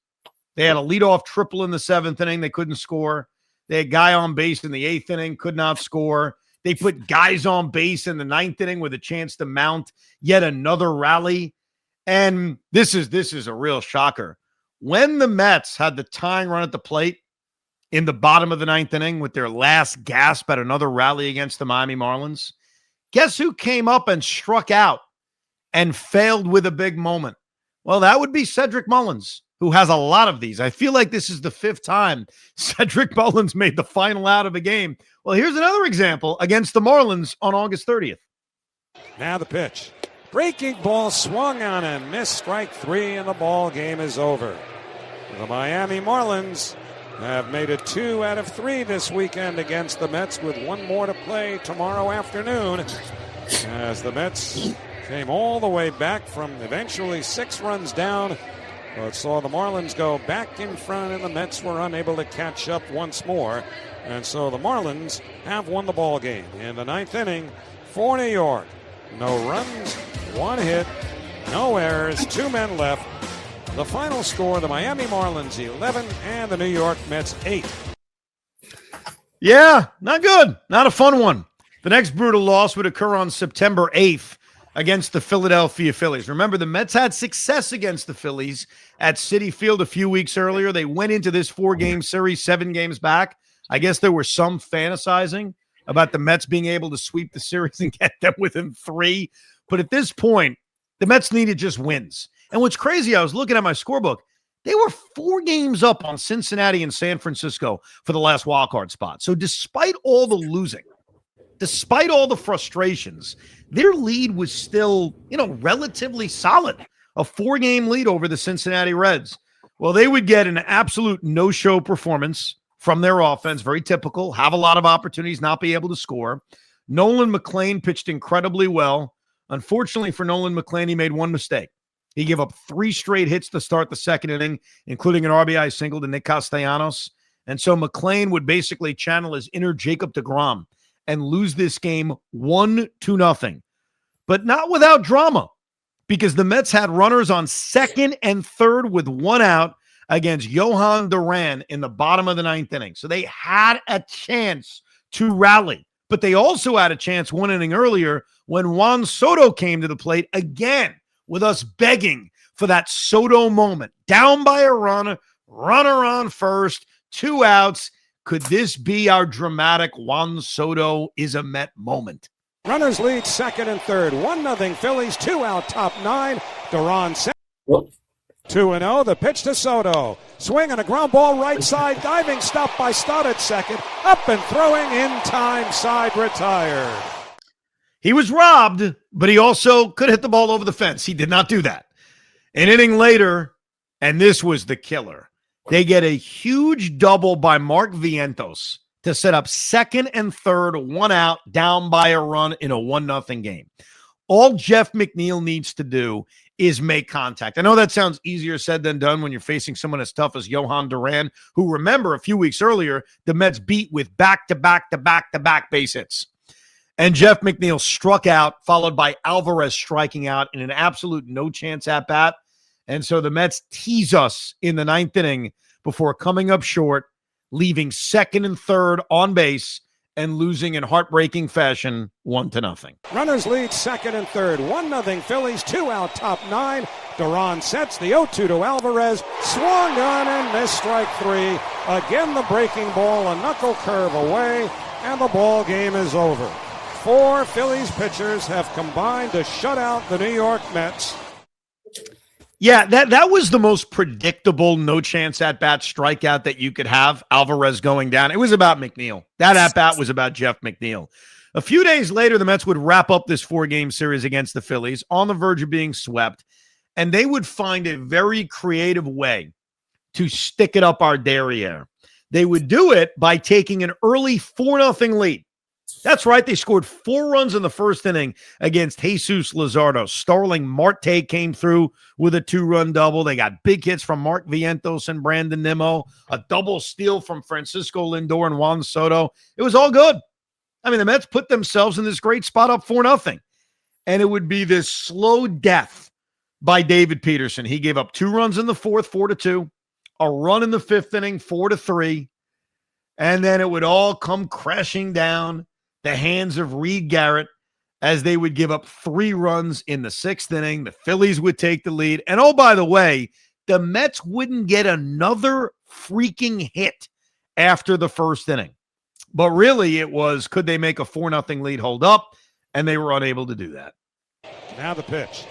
They had a leadoff triple in the 7th inning. They couldn't score. They had a guy on base in the 8th inning, could not score. They put guys on base in the 9th inning with a chance to mount yet another rally. And this is a real shocker. When the Mets had the tying run at the plate in the bottom of the 9th inning with their last gasp at another rally against the Miami Marlins, guess who came up and struck out and failed with a big moment? Well, that would be Cedric Mullins, who has a lot of these. I feel like this is the 5th time Cedric Mullins made the final out of a game. Well, here's another example against the Marlins on August 30th. Now the pitch. Breaking ball swung on and missed. Strike 3, and the ball game is over. The Miami Marlins have made it 2 out of 3 this weekend against the Mets, with 1 more to play tomorrow afternoon, as the Mets came all the way back from eventually 6 runs down, but saw the Marlins go back in front, and the Mets were unable to catch up once more. And so the Marlins have won the ball game in the 9th inning for New York. No runs, 1 hit, no errors, 2 men left. The final score, the Miami Marlins 11 and the New York Mets 8. Yeah, not good. Not a fun one. The next brutal loss would occur on September 8th against the Philadelphia Phillies. Remember, the Mets had success against the Phillies at Citi Field a few weeks earlier. They went into this 4-game series 7 games back. I guess there was some fantasizing about the Mets being able to sweep the series and get them within 3. But at this point, the Mets needed just wins. And what's crazy, I was looking at my scorebook. They were 4 games up on Cincinnati and San Francisco for the last wildcard spot. So despite all the losing, despite all the frustrations, their lead was still, relatively solid. A 4-game lead over the Cincinnati Reds. Well, they would get an absolute no-show performance from their offense, very typical, have a lot of opportunities, not be able to score. Nolan McLean pitched incredibly well. Unfortunately for Nolan McLean, he made 1 mistake. He gave up 3 straight hits to start the 2nd inning, including an RBI single to Nick Castellanos. And so McLean would basically channel his inner Jacob deGrom and lose this game 1-0. But not without drama, because the Mets had runners on 2nd and 3rd with 1 out against Johan Duran in the bottom of the 9th inning. So they had a chance to rally, but they also had a chance 1 inning earlier when Juan Soto came to the plate again, with us begging for that Soto moment. Down by a runner on first, 2 outs. Could this be our dramatic Juan Soto is a Met moment? Runners lead 2nd and 3rd. 1-0 Phillies, 2 out, top 9. Duran set. 2-0, the pitch to Soto. Swing and a ground ball right side. Diving stop by Stott at 2nd. Up and throwing in time, side retired. He was robbed, but he also could hit the ball over the fence. He did not do that. An inning later, and this was the killer, they get a huge double by Mark Vientos to set up 2nd and 3rd, 1 out, down by a run in a 1-0 game. All Jeff McNeil needs to do is make contact. I know that sounds easier said than done when you're facing someone as tough as Johan Duran, who, remember, a few weeks earlier, the Mets beat with back-to-back base hits. And Jeff McNeil struck out, followed by Alvarez striking out in an absolute no-chance at-bat. And so the Mets tease us in the ninth inning before coming up short, leaving second and third on base, and losing in heartbreaking fashion 1-0. Runners lead second and third. 1-0 Phillies, 2 out, top 9. Duran sets the 0-2 to Alvarez. Swung on and missed strike 3. Again the breaking ball, a knuckle curve away, and the ball game is over. 4 Phillies pitchers have combined to shut out the New York Mets. Yeah, that was the most predictable no-chance at-bat strikeout that you could have, Alvarez going down. It was about McNeil. That at-bat was about Jeff McNeil. A few days later, the Mets would wrap up this 4-game series against the Phillies on the verge of being swept, and they would find a very creative way to stick it up our derriere. They would do it by taking an early 4-0 lead. That's right. They scored 4 runs in the first inning against Jesus Luzardo. Starling Marte came through with a 2-run double. They got big hits from Mark Vientos and Brandon Nimmo, a double steal from Francisco Lindor and Juan Soto. It was all good. I mean, the Mets put themselves in this great spot up 4-0. And it would be this slow death by David Peterson. He gave up 2 runs in the fourth, 4-2, a run in the fifth inning, 4-3. And then it would all come crashing down the hands of Reed Garrett as they would give up 3 runs in the 6th inning. The Phillies would take the lead. And oh, by the way, the Mets wouldn't get another freaking hit after the first inning. But really it was, could they make a 4-0 lead hold up? And they were unable to do that. Now the pitch.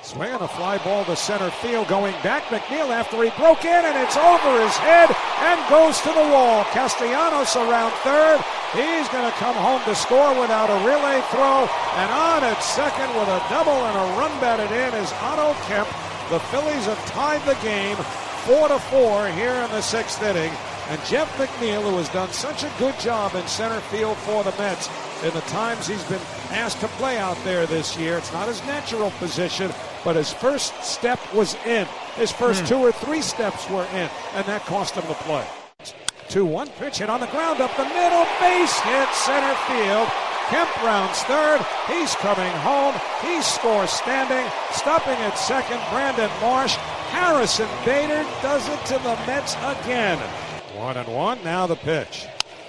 Swinging a fly ball to center field, going back. McNeil after he broke in, and it's over his head and goes to the wall. Castellanos around third. He's going to come home to score without a relay throw. And on at second with a double and a run batted in is Otto Kemp. The Phillies have tied the game 4-4 here in the 6th inning. And Jeff McNeil, who has done such a good job in center field for the Mets in the times he's been asked to play out there this year, it's not his natural position, but his first step was in. His first 2 or 3 steps were in, and that cost him the play. 2-1 pitch hit on the ground up the middle, base hit center field. Kemp rounds third. He's coming home. He scores standing. Stopping at second, Brandon Marsh. Harrison Bader does it to the Mets again. 1-1, now the pitch.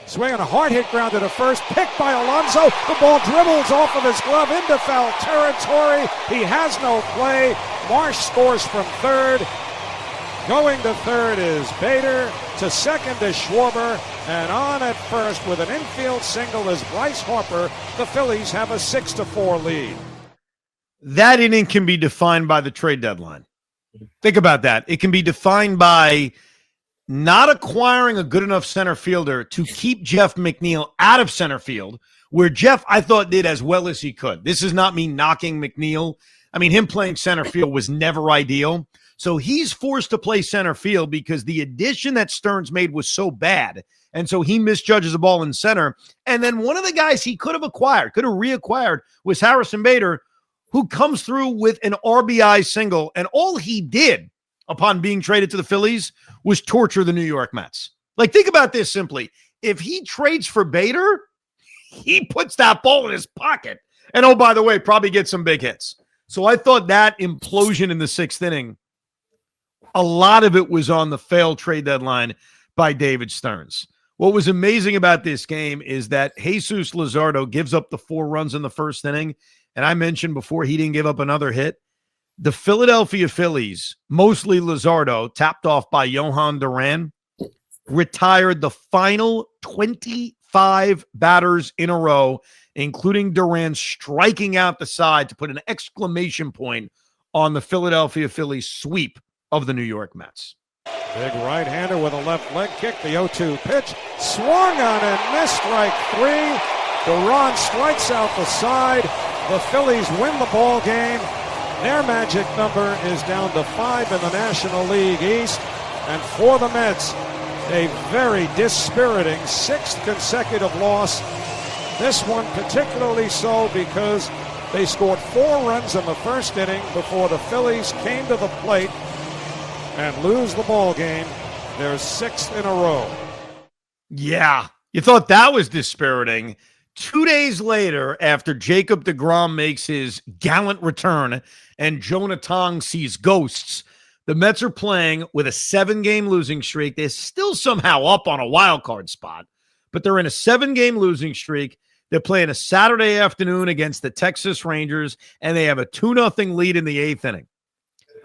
Swinging a hard hit ground to the first, picked by Alonso. The ball dribbles off of his glove into foul territory. He has no play. Marsh scores from third. Going to third is Bader. To second is Schwarber. And on at first with an infield single is Bryce Harper. The Phillies have a 6-4 lead. That inning can be defined by the trade deadline. Think about that. It can be defined by not acquiring a good enough center fielder to keep Jeff McNeil out of center field, where Jeff, I thought, did as well as he could. This is not me knocking McNeil. I mean, him playing center field was never ideal. So he's forced to play center field because the addition that Stearns made was so bad. And so he misjudges the ball in center. And then one of the guys he could have reacquired was Harrison Bader, who comes through with an RBI single. And all he did upon being traded to the Phillies was torture the New York Mets. Like, think about this simply. If he trades for Bader, he puts that ball in his pocket. And oh, by the way, probably gets some big hits. So I thought that implosion in the 6th inning, a lot of it was on the failed trade deadline by David Stearns. What was amazing about this game is that Jesus Luzardo gives up the 4 runs in the first inning. And I mentioned before he didn't give up another hit. The Philadelphia Phillies, mostly Luzardo, tapped off by Johan Duran, retired the final 25 batters in a row, including Duran striking out the side to put an exclamation point on the Philadelphia Phillies sweep of the New York Mets. Big right-hander with a left leg kick. The 0-2 pitch. Swung on and missed strike 3. Duran strikes out the side. The Phillies win the ball game. Their magic number is down to 5 in the National League East. And for the Mets, a very dispiriting 6th consecutive loss. This one particularly so because they scored 4 runs in the first inning before the Phillies came to the plate and lose the ball game. Their 6th in a row. Yeah, you thought that was dispiriting. 2 days later, after Jacob deGrom makes his gallant return and Jonah Tong sees ghosts, the Mets are playing with a 7-game losing streak. They're still somehow up on a wild card spot, but they're in a 7-game losing streak. They're playing a Saturday afternoon against the Texas Rangers, and they have a 2-0 lead in the 8th inning.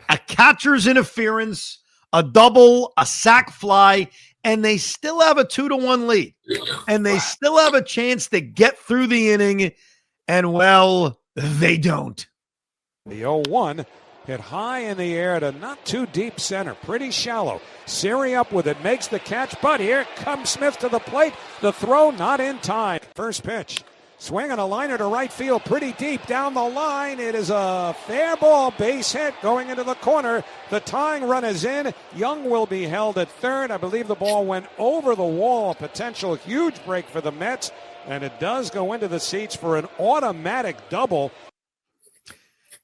A catcher's interference, a double, a sac fly, and they still have a 2-1 lead. And they still have a chance to get through the inning, and, well, they don't. The 0-1 hit high in the air to not too deep center, pretty shallow. Siri up with it, makes the catch, but here comes Smith to the plate. The throw not in time. First pitch. Swing and a liner to right field, pretty deep down the line. It is a fair ball, base hit going into the corner. The tying run is in. Young will be held at third. I believe the ball went over the wall. A potential huge break for the Mets, and it does go into the seats for an automatic double.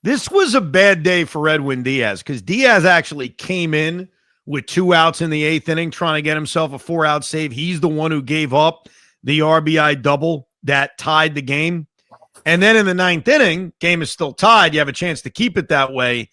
This was a bad day for Edwin Diaz because Diaz actually came in with 2 outs in the 8th inning trying to get himself a 4-out save. He's the one who gave up the RBI double that tied the game. And then in the 9th inning, game is still tied. You have a chance to keep it that way.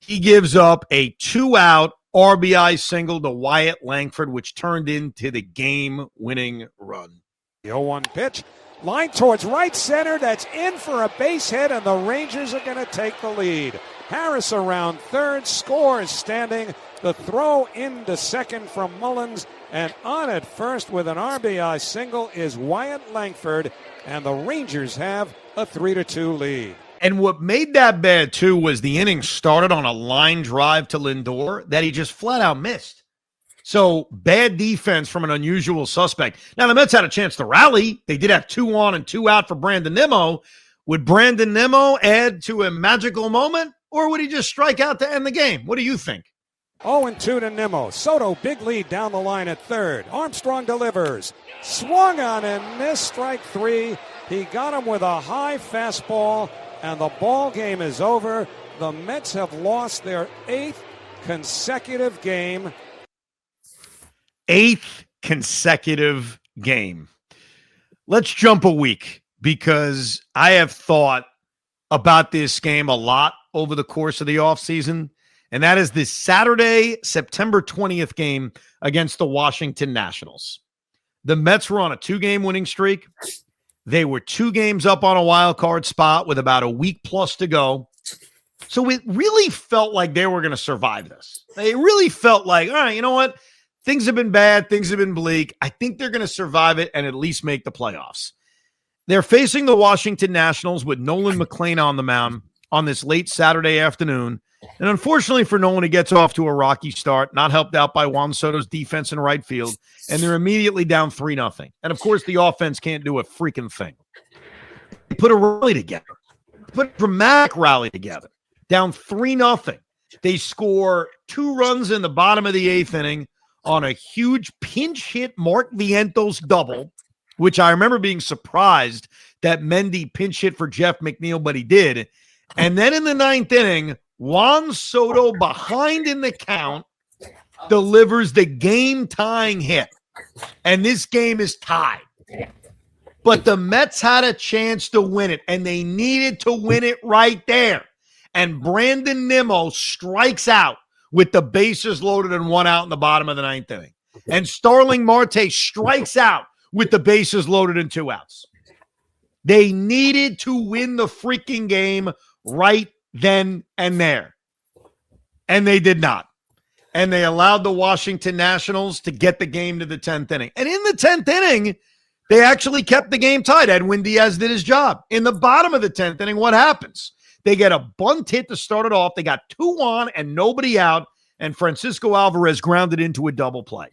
He gives up a 2-out RBI single to Wyatt Langford, which turned into the game-winning run. The 0-1 pitch. Line towards right center. That's in for a base hit, and the Rangers are going to take the lead. Harris around third, scores standing. The throw into second from Mullins, and on at first with an RBI single is Wyatt Langford, and the Rangers have a 3-2 lead. And what made that bad, too, was the inning started on a line drive to Lindor that he just flat out missed. So bad defense from an unusual suspect. Now, the Mets had a chance to rally. They did have 2 on and 2 out for Brandon Nimmo. Would Brandon Nimmo add to a magical moment, or would he just strike out to end the game? What do you think? 0-2 to Nimmo. Soto, big lead down the line at third. Armstrong delivers. Swung on and missed, strike 3. He got him with a high fastball, and the ball game is over. The Mets have lost their 8th consecutive game. 8th consecutive game. Let's jump a week because I have thought about this game a lot over the course of the offseason, and that is this Saturday, September 20th game against the Washington Nationals. The Mets were on a 2-game winning streak. They were 2 games up on a wild card spot with about a week plus to go. So it really felt like they were going to survive this. It really felt like, all right, you know what? Things have been bad. Things have been bleak. I think they're going to survive it and at least make the playoffs. They're facing the Washington Nationals with Nolan McLean on the mound on this late Saturday afternoon. And unfortunately for Nolan, he gets off to a rocky start, not helped out by Juan Soto's defense in right field, and they're immediately down 3-0. And, of course, the offense can't do a freaking thing. They put a rally together, put a dramatic rally together, down 3-0. They score 2 runs in the bottom of the 8th inning on a huge pinch hit Mark Vientos double, which I remember being surprised that Mendy pinch hit for Jeff McNeil, but he did. And then in the 9th inning, Juan Soto, behind in the count, delivers the game-tying hit. And this game is tied. But the Mets had a chance to win it, and they needed to win it right there. And Brandon Nimmo strikes out with the bases loaded and 1 out in the bottom of the 9th inning. And Starling Marte strikes out with the bases loaded and 2 outs. They needed to win the freaking game right then and there. And they did not. And they allowed the Washington Nationals to get the game to the 10th inning. And in the 10th inning, they actually kept the game tied. Edwin Diaz did his job. In the bottom of the 10th inning, what happens? They get a bunt hit to start it off. They got 2 on and nobody out, and Francisco Alvarez grounded into a double play.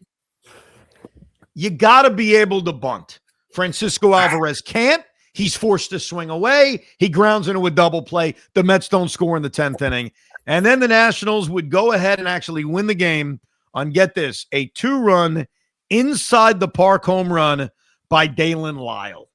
You got to be able to bunt. Francisco Alvarez can't. He's forced to swing away. He grounds into a double play. The Mets don't score in the 10th inning. And then the Nationals would go ahead and actually win the game on, get this, a 2-run inside the park home run by Dalen Lyle.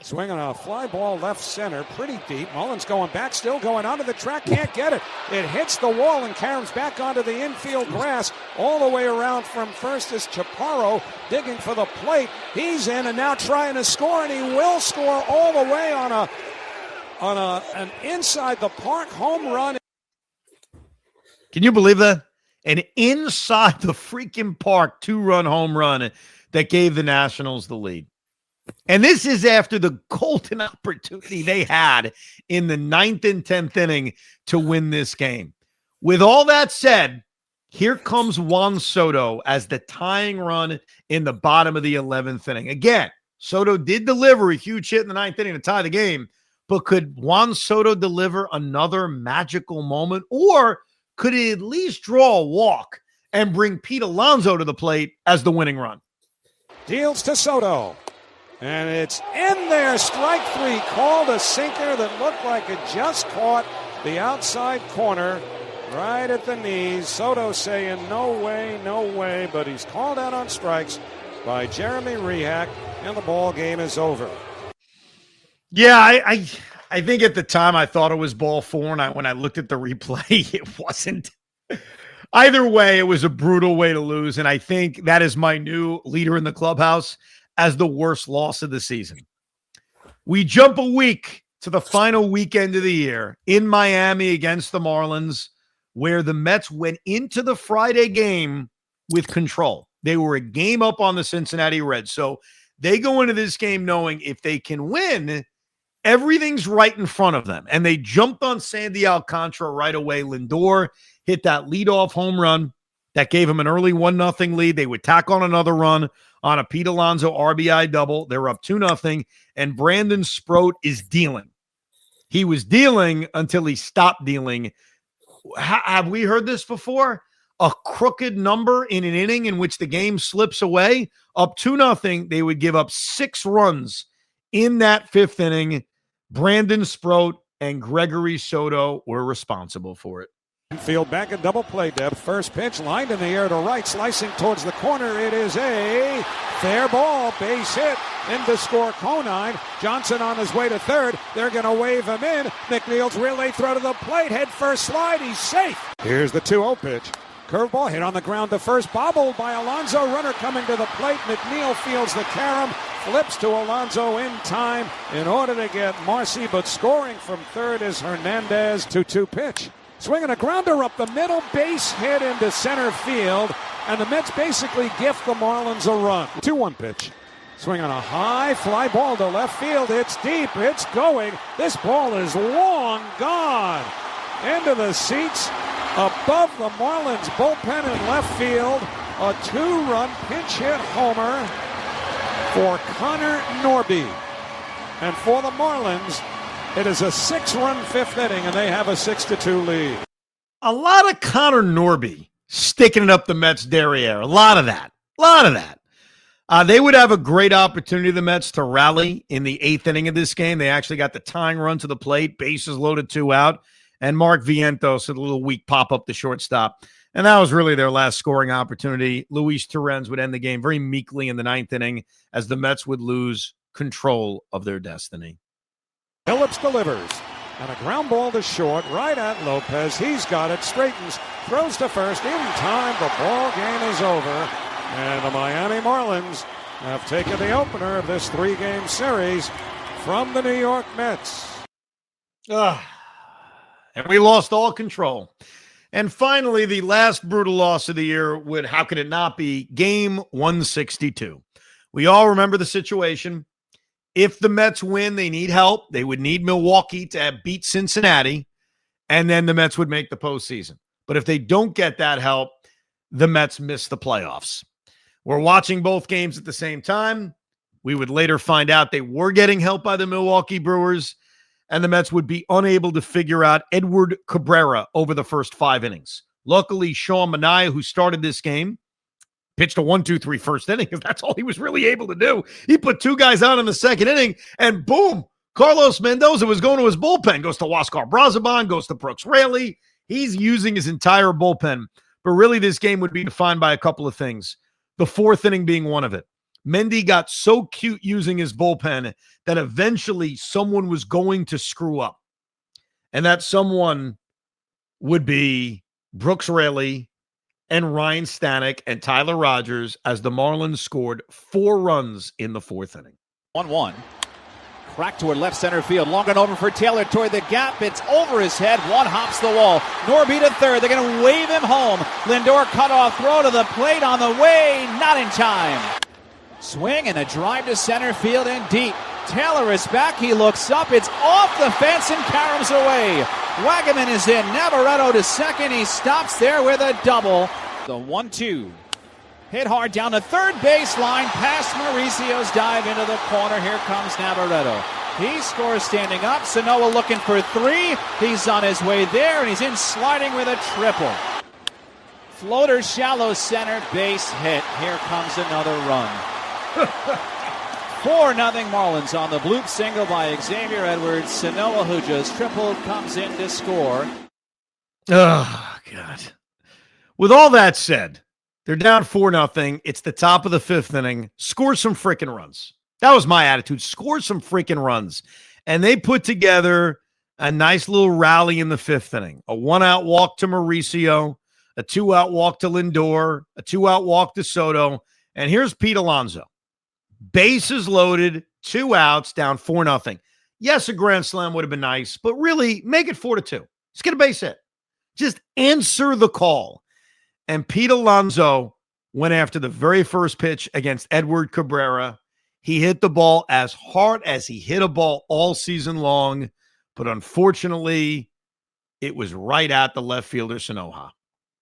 Swinging a fly ball left center, pretty deep. Mullins going back, still going onto the track, can't get it. It hits the wall and caroms back onto the infield grass. All the way around from first is Chaparro digging for the plate. He's in and now trying to score, and he will score all the way on an inside the park home run. Can you believe that? An inside the freaking park 2-run home run that gave the Nationals the lead. And this is after the golden opportunity they had in the 9th and 10th inning to win this game. With all that said, here comes Juan Soto as the tying run in the bottom of the 11th inning. Again, Soto did deliver a huge hit in the 9th inning to tie the game, but could Juan Soto deliver another magical moment, or could he at least draw a walk and bring Pete Alonso to the plate as the winning run? Deals to Soto. And it's in there. Strike 3. Called a sinker that looked like it just caught the outside corner right at the knees. Soto saying no way, but he's called out on strikes by Jeremy Rehak, and the ball game is over. Yeah, I think at the time I thought it was ball 4, and when I looked at the replay, it wasn't. Either way, it was a brutal way to lose, and I think that is my new leader in the clubhouse as the worst loss of the season. We jump a week to the final weekend of the year in Miami against the Marlins, where the Mets went into the Friday game with control. They were a game up on the Cincinnati Reds. So they go into this game knowing if they can win, everything's right in front of them. And they jumped on Sandy Alcantara right away. Lindor hit that leadoff home run that gave him an early 1-0 lead. They would tack on another run on a Pete Alonso RBI double. They were up 2-0, and Brandon Sproat is dealing. He was dealing until he stopped dealing. Have we heard this before? A crooked number in an inning in which the game slips away. Up 2-0, they would give up 6 runs in that 5th inning. Brandon Sproat and Gregory Soto were responsible for it. Field back at double play depth. First pitch lined in the air to right, slicing towards the corner. It is a fair ball, base hit into score Conine. Johnson on his way to third. They're going to wave him in. McNeil's relay throw to the plate. Head first slide. He's safe. Here's the 2-0 pitch. Curveball hit on the ground to first. Bobbled by Alonso. Runner coming to the plate. McNeil fields the carom. Flips to Alonso in time in order to get Marcy, but scoring from third is Hernandez. 2-2 pitch. Swinging a grounder up the middle, base hit into center field, and the Mets basically gift the Marlins a run. 2-1 pitch. Swinging a high fly ball to left field. It's deep. It's going. This ball is long gone. Into the seats above the Marlins bullpen in left field. A 2-run pinch hit homer for Connor Norby. And for the Marlins, it is a 6-run 5th inning, and they have a 6-2 lead. A lot of Connor Norby sticking it up the Mets' derriere. A lot of that. They would have a great opportunity, the Mets, to rally in the 8th inning of this game. They actually got the tying run to the plate, bases loaded, 2 out, and Mark Vientos had a little weak pop-up the shortstop. And that was really their last scoring opportunity. Luis Torrens would end the game very meekly in the 9th inning as the Mets would lose control of their destiny. Phillips delivers, and a ground ball to short, right at Lopez. He's got it, straightens, throws to first in time. The ball game is over, and the Miami Marlins have taken the opener of this 3-game series from the New York Mets. And we lost all control. And finally, the last brutal loss of the year would, how could it not be, Game 162. We all remember the situation. If the Mets win, they need help. They would need Milwaukee to beat Cincinnati, and then the Mets would make the postseason. But if they don't get that help, the Mets miss the playoffs. We're watching both games at the same time. We would later find out they were getting help by the Milwaukee Brewers, and the Mets would be unable to figure out Edward Cabrera over the first 5 innings. Luckily, Sean Manaea, who started this game, pitched a 1-2-3 first inning because that's all he was really able to do. He put 2 guys out in the 2nd inning, and boom, Carlos Mendoza was going to his bullpen. Goes to Huáscar Brazoban, goes to Brooks Raley. He's using his entire bullpen. But really, this game would be defined by a couple of things. The 4th inning being one of it. Mendy got so cute using his bullpen that eventually someone was going to screw up. And that someone would be Brooks Raley and Ryan Stanek and Tyler Rogers as the Marlins scored 4 runs in the 4th inning. 1-1. Crack toward left center field. Long and over for Taylor toward the gap. It's over his head. One hops the wall. Norby to third. They're going to wave him home. Lindor cut off throw to the plate on the way. Not in time. Swing and a drive to center field and deep. Taylor is back. He looks up. It's off the fence and caroms away. Wagaman is in. Navarretto to second. He stops there with a double. The 1-2. Hit hard down the third baseline. Past Mauricio's dive into the corner. Here comes Navarretto. He scores standing up. Sanoa looking for 3. He's on his way there, and he's in sliding with a triple. Floater shallow center base hit. Here comes another run. 4-0 Marlins on the bloop single by Xavier Edwards. Sanoa, who just tripled, comes in to score. Oh, God. With all that said, they're down 4-0. It's the top of the 5th inning. Score some freaking runs. That was my attitude. Score some freaking runs. And they put together a nice little rally in the 5th inning. A 1-out walk to Mauricio, a 2-out walk to Lindor, a 2-out walk to Soto. And here's Pete Alonso. Bases loaded, 2 outs, down 4-0. Yes, a grand slam would have been nice, but really make it 4-2. Just get a base hit. Just answer the call. And Pete Alonso went after the very first pitch against Edward Cabrera. He hit the ball as hard as he hit a ball all season long, but unfortunately, it was right at the left fielder, Sanoa.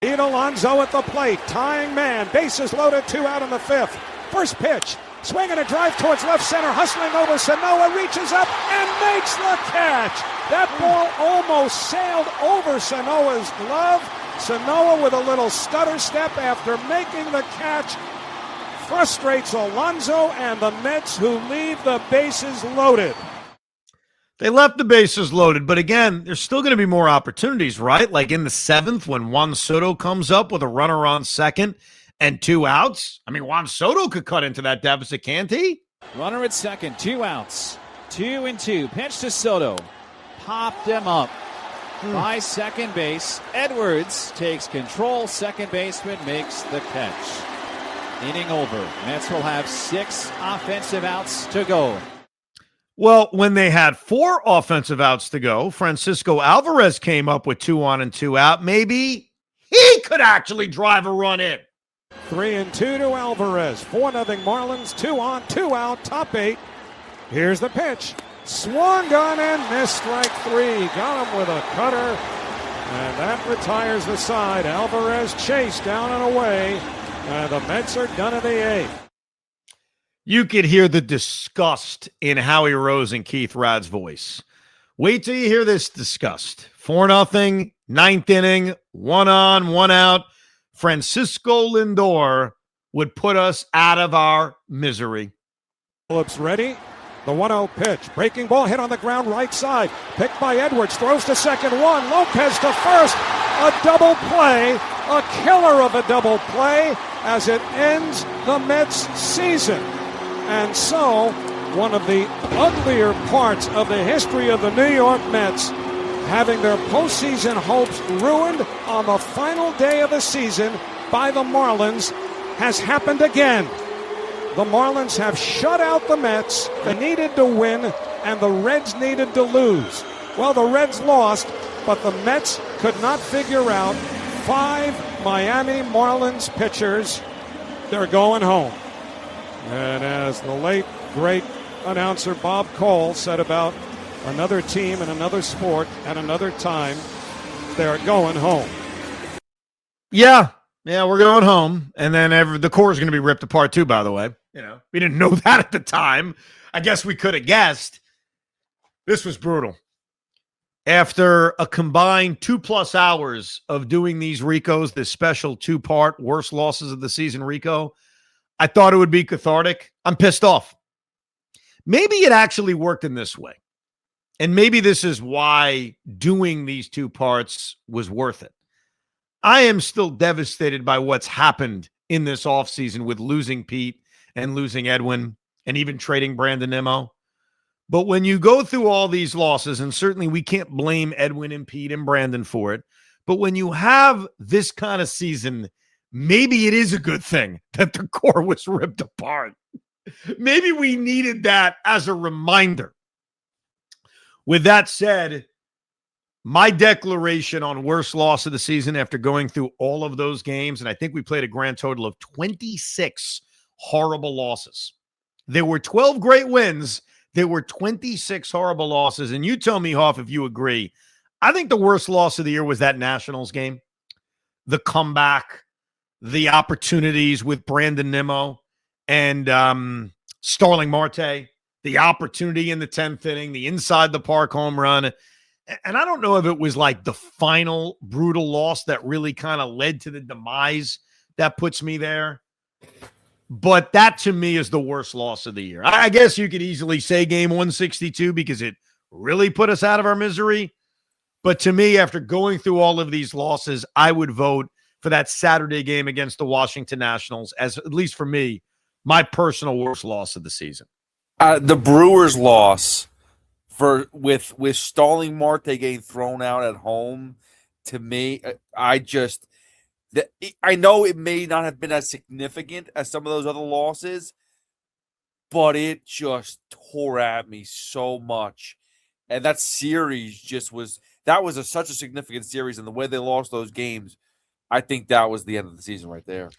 Pete Alonso at the plate, tying man, bases loaded, 2 out in the 5th. First pitch. Swing and a drive towards left center, hustling over. Sanoa reaches up and makes the catch. That ball almost sailed over Sanoa's glove. Sanoa with a little stutter step after making the catch frustrates Alonso and the Mets, who leave the bases loaded. They left the bases loaded, but again, there's still going to be more opportunities, right? Like in the 7th when Juan Soto comes up with a runner on second and 2 outs. I mean, Juan Soto could cut into that deficit, can't he? Runner at second, 2 outs. 2-2. Pitch to Soto. Popped him up by second base. Edwards takes control. Second baseman makes the catch. Inning over. Mets will have 6 offensive outs to go. Well, when they had 4 offensive outs to go, Francisco Alvarez came up with 2 on and 2 out. Maybe he could actually drive a run in. 3-2 to Alvarez. 4-0 Marlins. 2 on, 2 out. Top 8. Here's the pitch. Swung on and missed. Strike 3. Got him with a cutter. And that retires the side. Alvarez chased down and away. And the Mets are done in the 8th. You could hear the disgust in Howie Rose and Keith Rad's voice. Wait till you hear this disgust. 4-0, 9th inning, 1 on, 1 out. Francisco Lindor would put us out of our misery. Phillips ready. The 1-0 pitch. Breaking ball hit on the ground right side. Picked by Edwards. Throws to second. 1. Lopez to first. A double play. A killer of a double play as it ends the Mets season. And so, one of the uglier parts of the history of the New York Mets, having their postseason hopes ruined on the final day of the season by the Marlins, has happened again. The Marlins have shut out the Mets. They needed to win, and the Reds needed to lose. Well, the Reds lost, but the Mets could not figure out 5 Miami Marlins pitchers. They're going home. And as the late, great announcer Bob Cole said about another team and another sport at another time, they're going home. Yeah, we're going home. And then the core is going to be ripped apart too, by the way. We didn't know that at the time. I guess we could have guessed. This was brutal. After a combined 2+ hours of doing these Ricos, this special 2-part worst losses of the season Rico, I thought it would be cathartic. I'm pissed off. Maybe it actually worked in this way. And maybe this is why doing these 2 parts was worth it. I am still devastated by what's happened in this offseason with losing Pete and losing Edwin and even trading Brandon Nimmo. But when you go through all these losses, and certainly we can't blame Edwin and Pete and Brandon for it, but when you have this kind of season, maybe it is a good thing that the core was ripped apart. Maybe we needed that as a reminder. With that said, my declaration on worst loss of the season after going through all of those games, and I think we played a grand total of 26 horrible losses. There were 12 great wins. There were 26 horrible losses. And you tell me, Hoff, if you agree. I think the worst loss of the year was that Nationals game. The comeback, the opportunities with Brandon Nimmo and Starling Marte, the opportunity in the 10th inning, the inside the park home run. And I don't know if it was like the final brutal loss that really kind of led to the demise that puts me there. But that, to me, is the worst loss of the year. I guess you could easily say game 162 because it really put us out of our misery. But to me, after going through all of these losses, I would vote for that Saturday game against the Washington Nationals as, at least for me, my personal worst loss of the season. The Brewers loss with Starling Marte getting thrown out at home, to me, I know it may not have been as significant as some of those other losses, but it just tore at me so much. And that series was such a significant series, and the way they lost those games, I think that was the end of the season right there.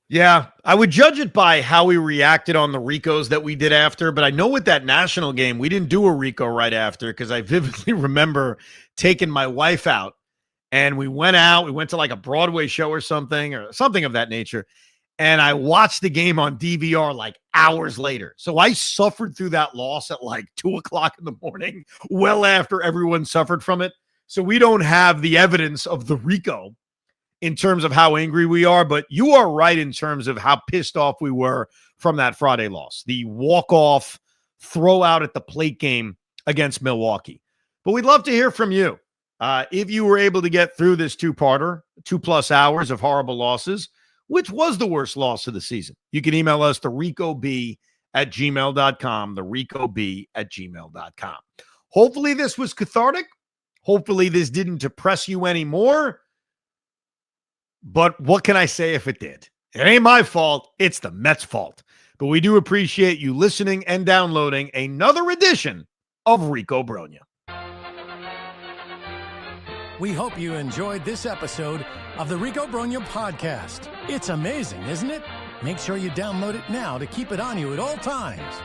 Yeah, I would judge it by how we reacted on the Ricos that we did after, but I know with that national game, we didn't do a Rico right after because I vividly remember taking my wife out, and we went to like a Broadway show or something of that nature, and I watched the game on DVR like hours later. So I suffered through that loss at like 2:00 in the morning, well after everyone suffered from it. So we don't have the evidence of the Rico in terms of how angry we are, but you are right in terms of how pissed off we were from that Friday loss, the walk-off throw out at the plate game against Milwaukee. But we'd love to hear from you. If you were able to get through this two-parter, 2+ hours of horrible losses, which was the worst loss of the season? You can email us, thericob@gmail.com, thericob@gmail.com. Hopefully this was cathartic. Hopefully this didn't depress you anymore. But what can I say if it did? It ain't my fault. It's the Mets' fault. But we do appreciate you listening and downloading another edition of Rico Brogna. We hope you enjoyed this episode of the Rico Brogna podcast. It's amazing, isn't it? Make sure you download it now to keep it on you at all times.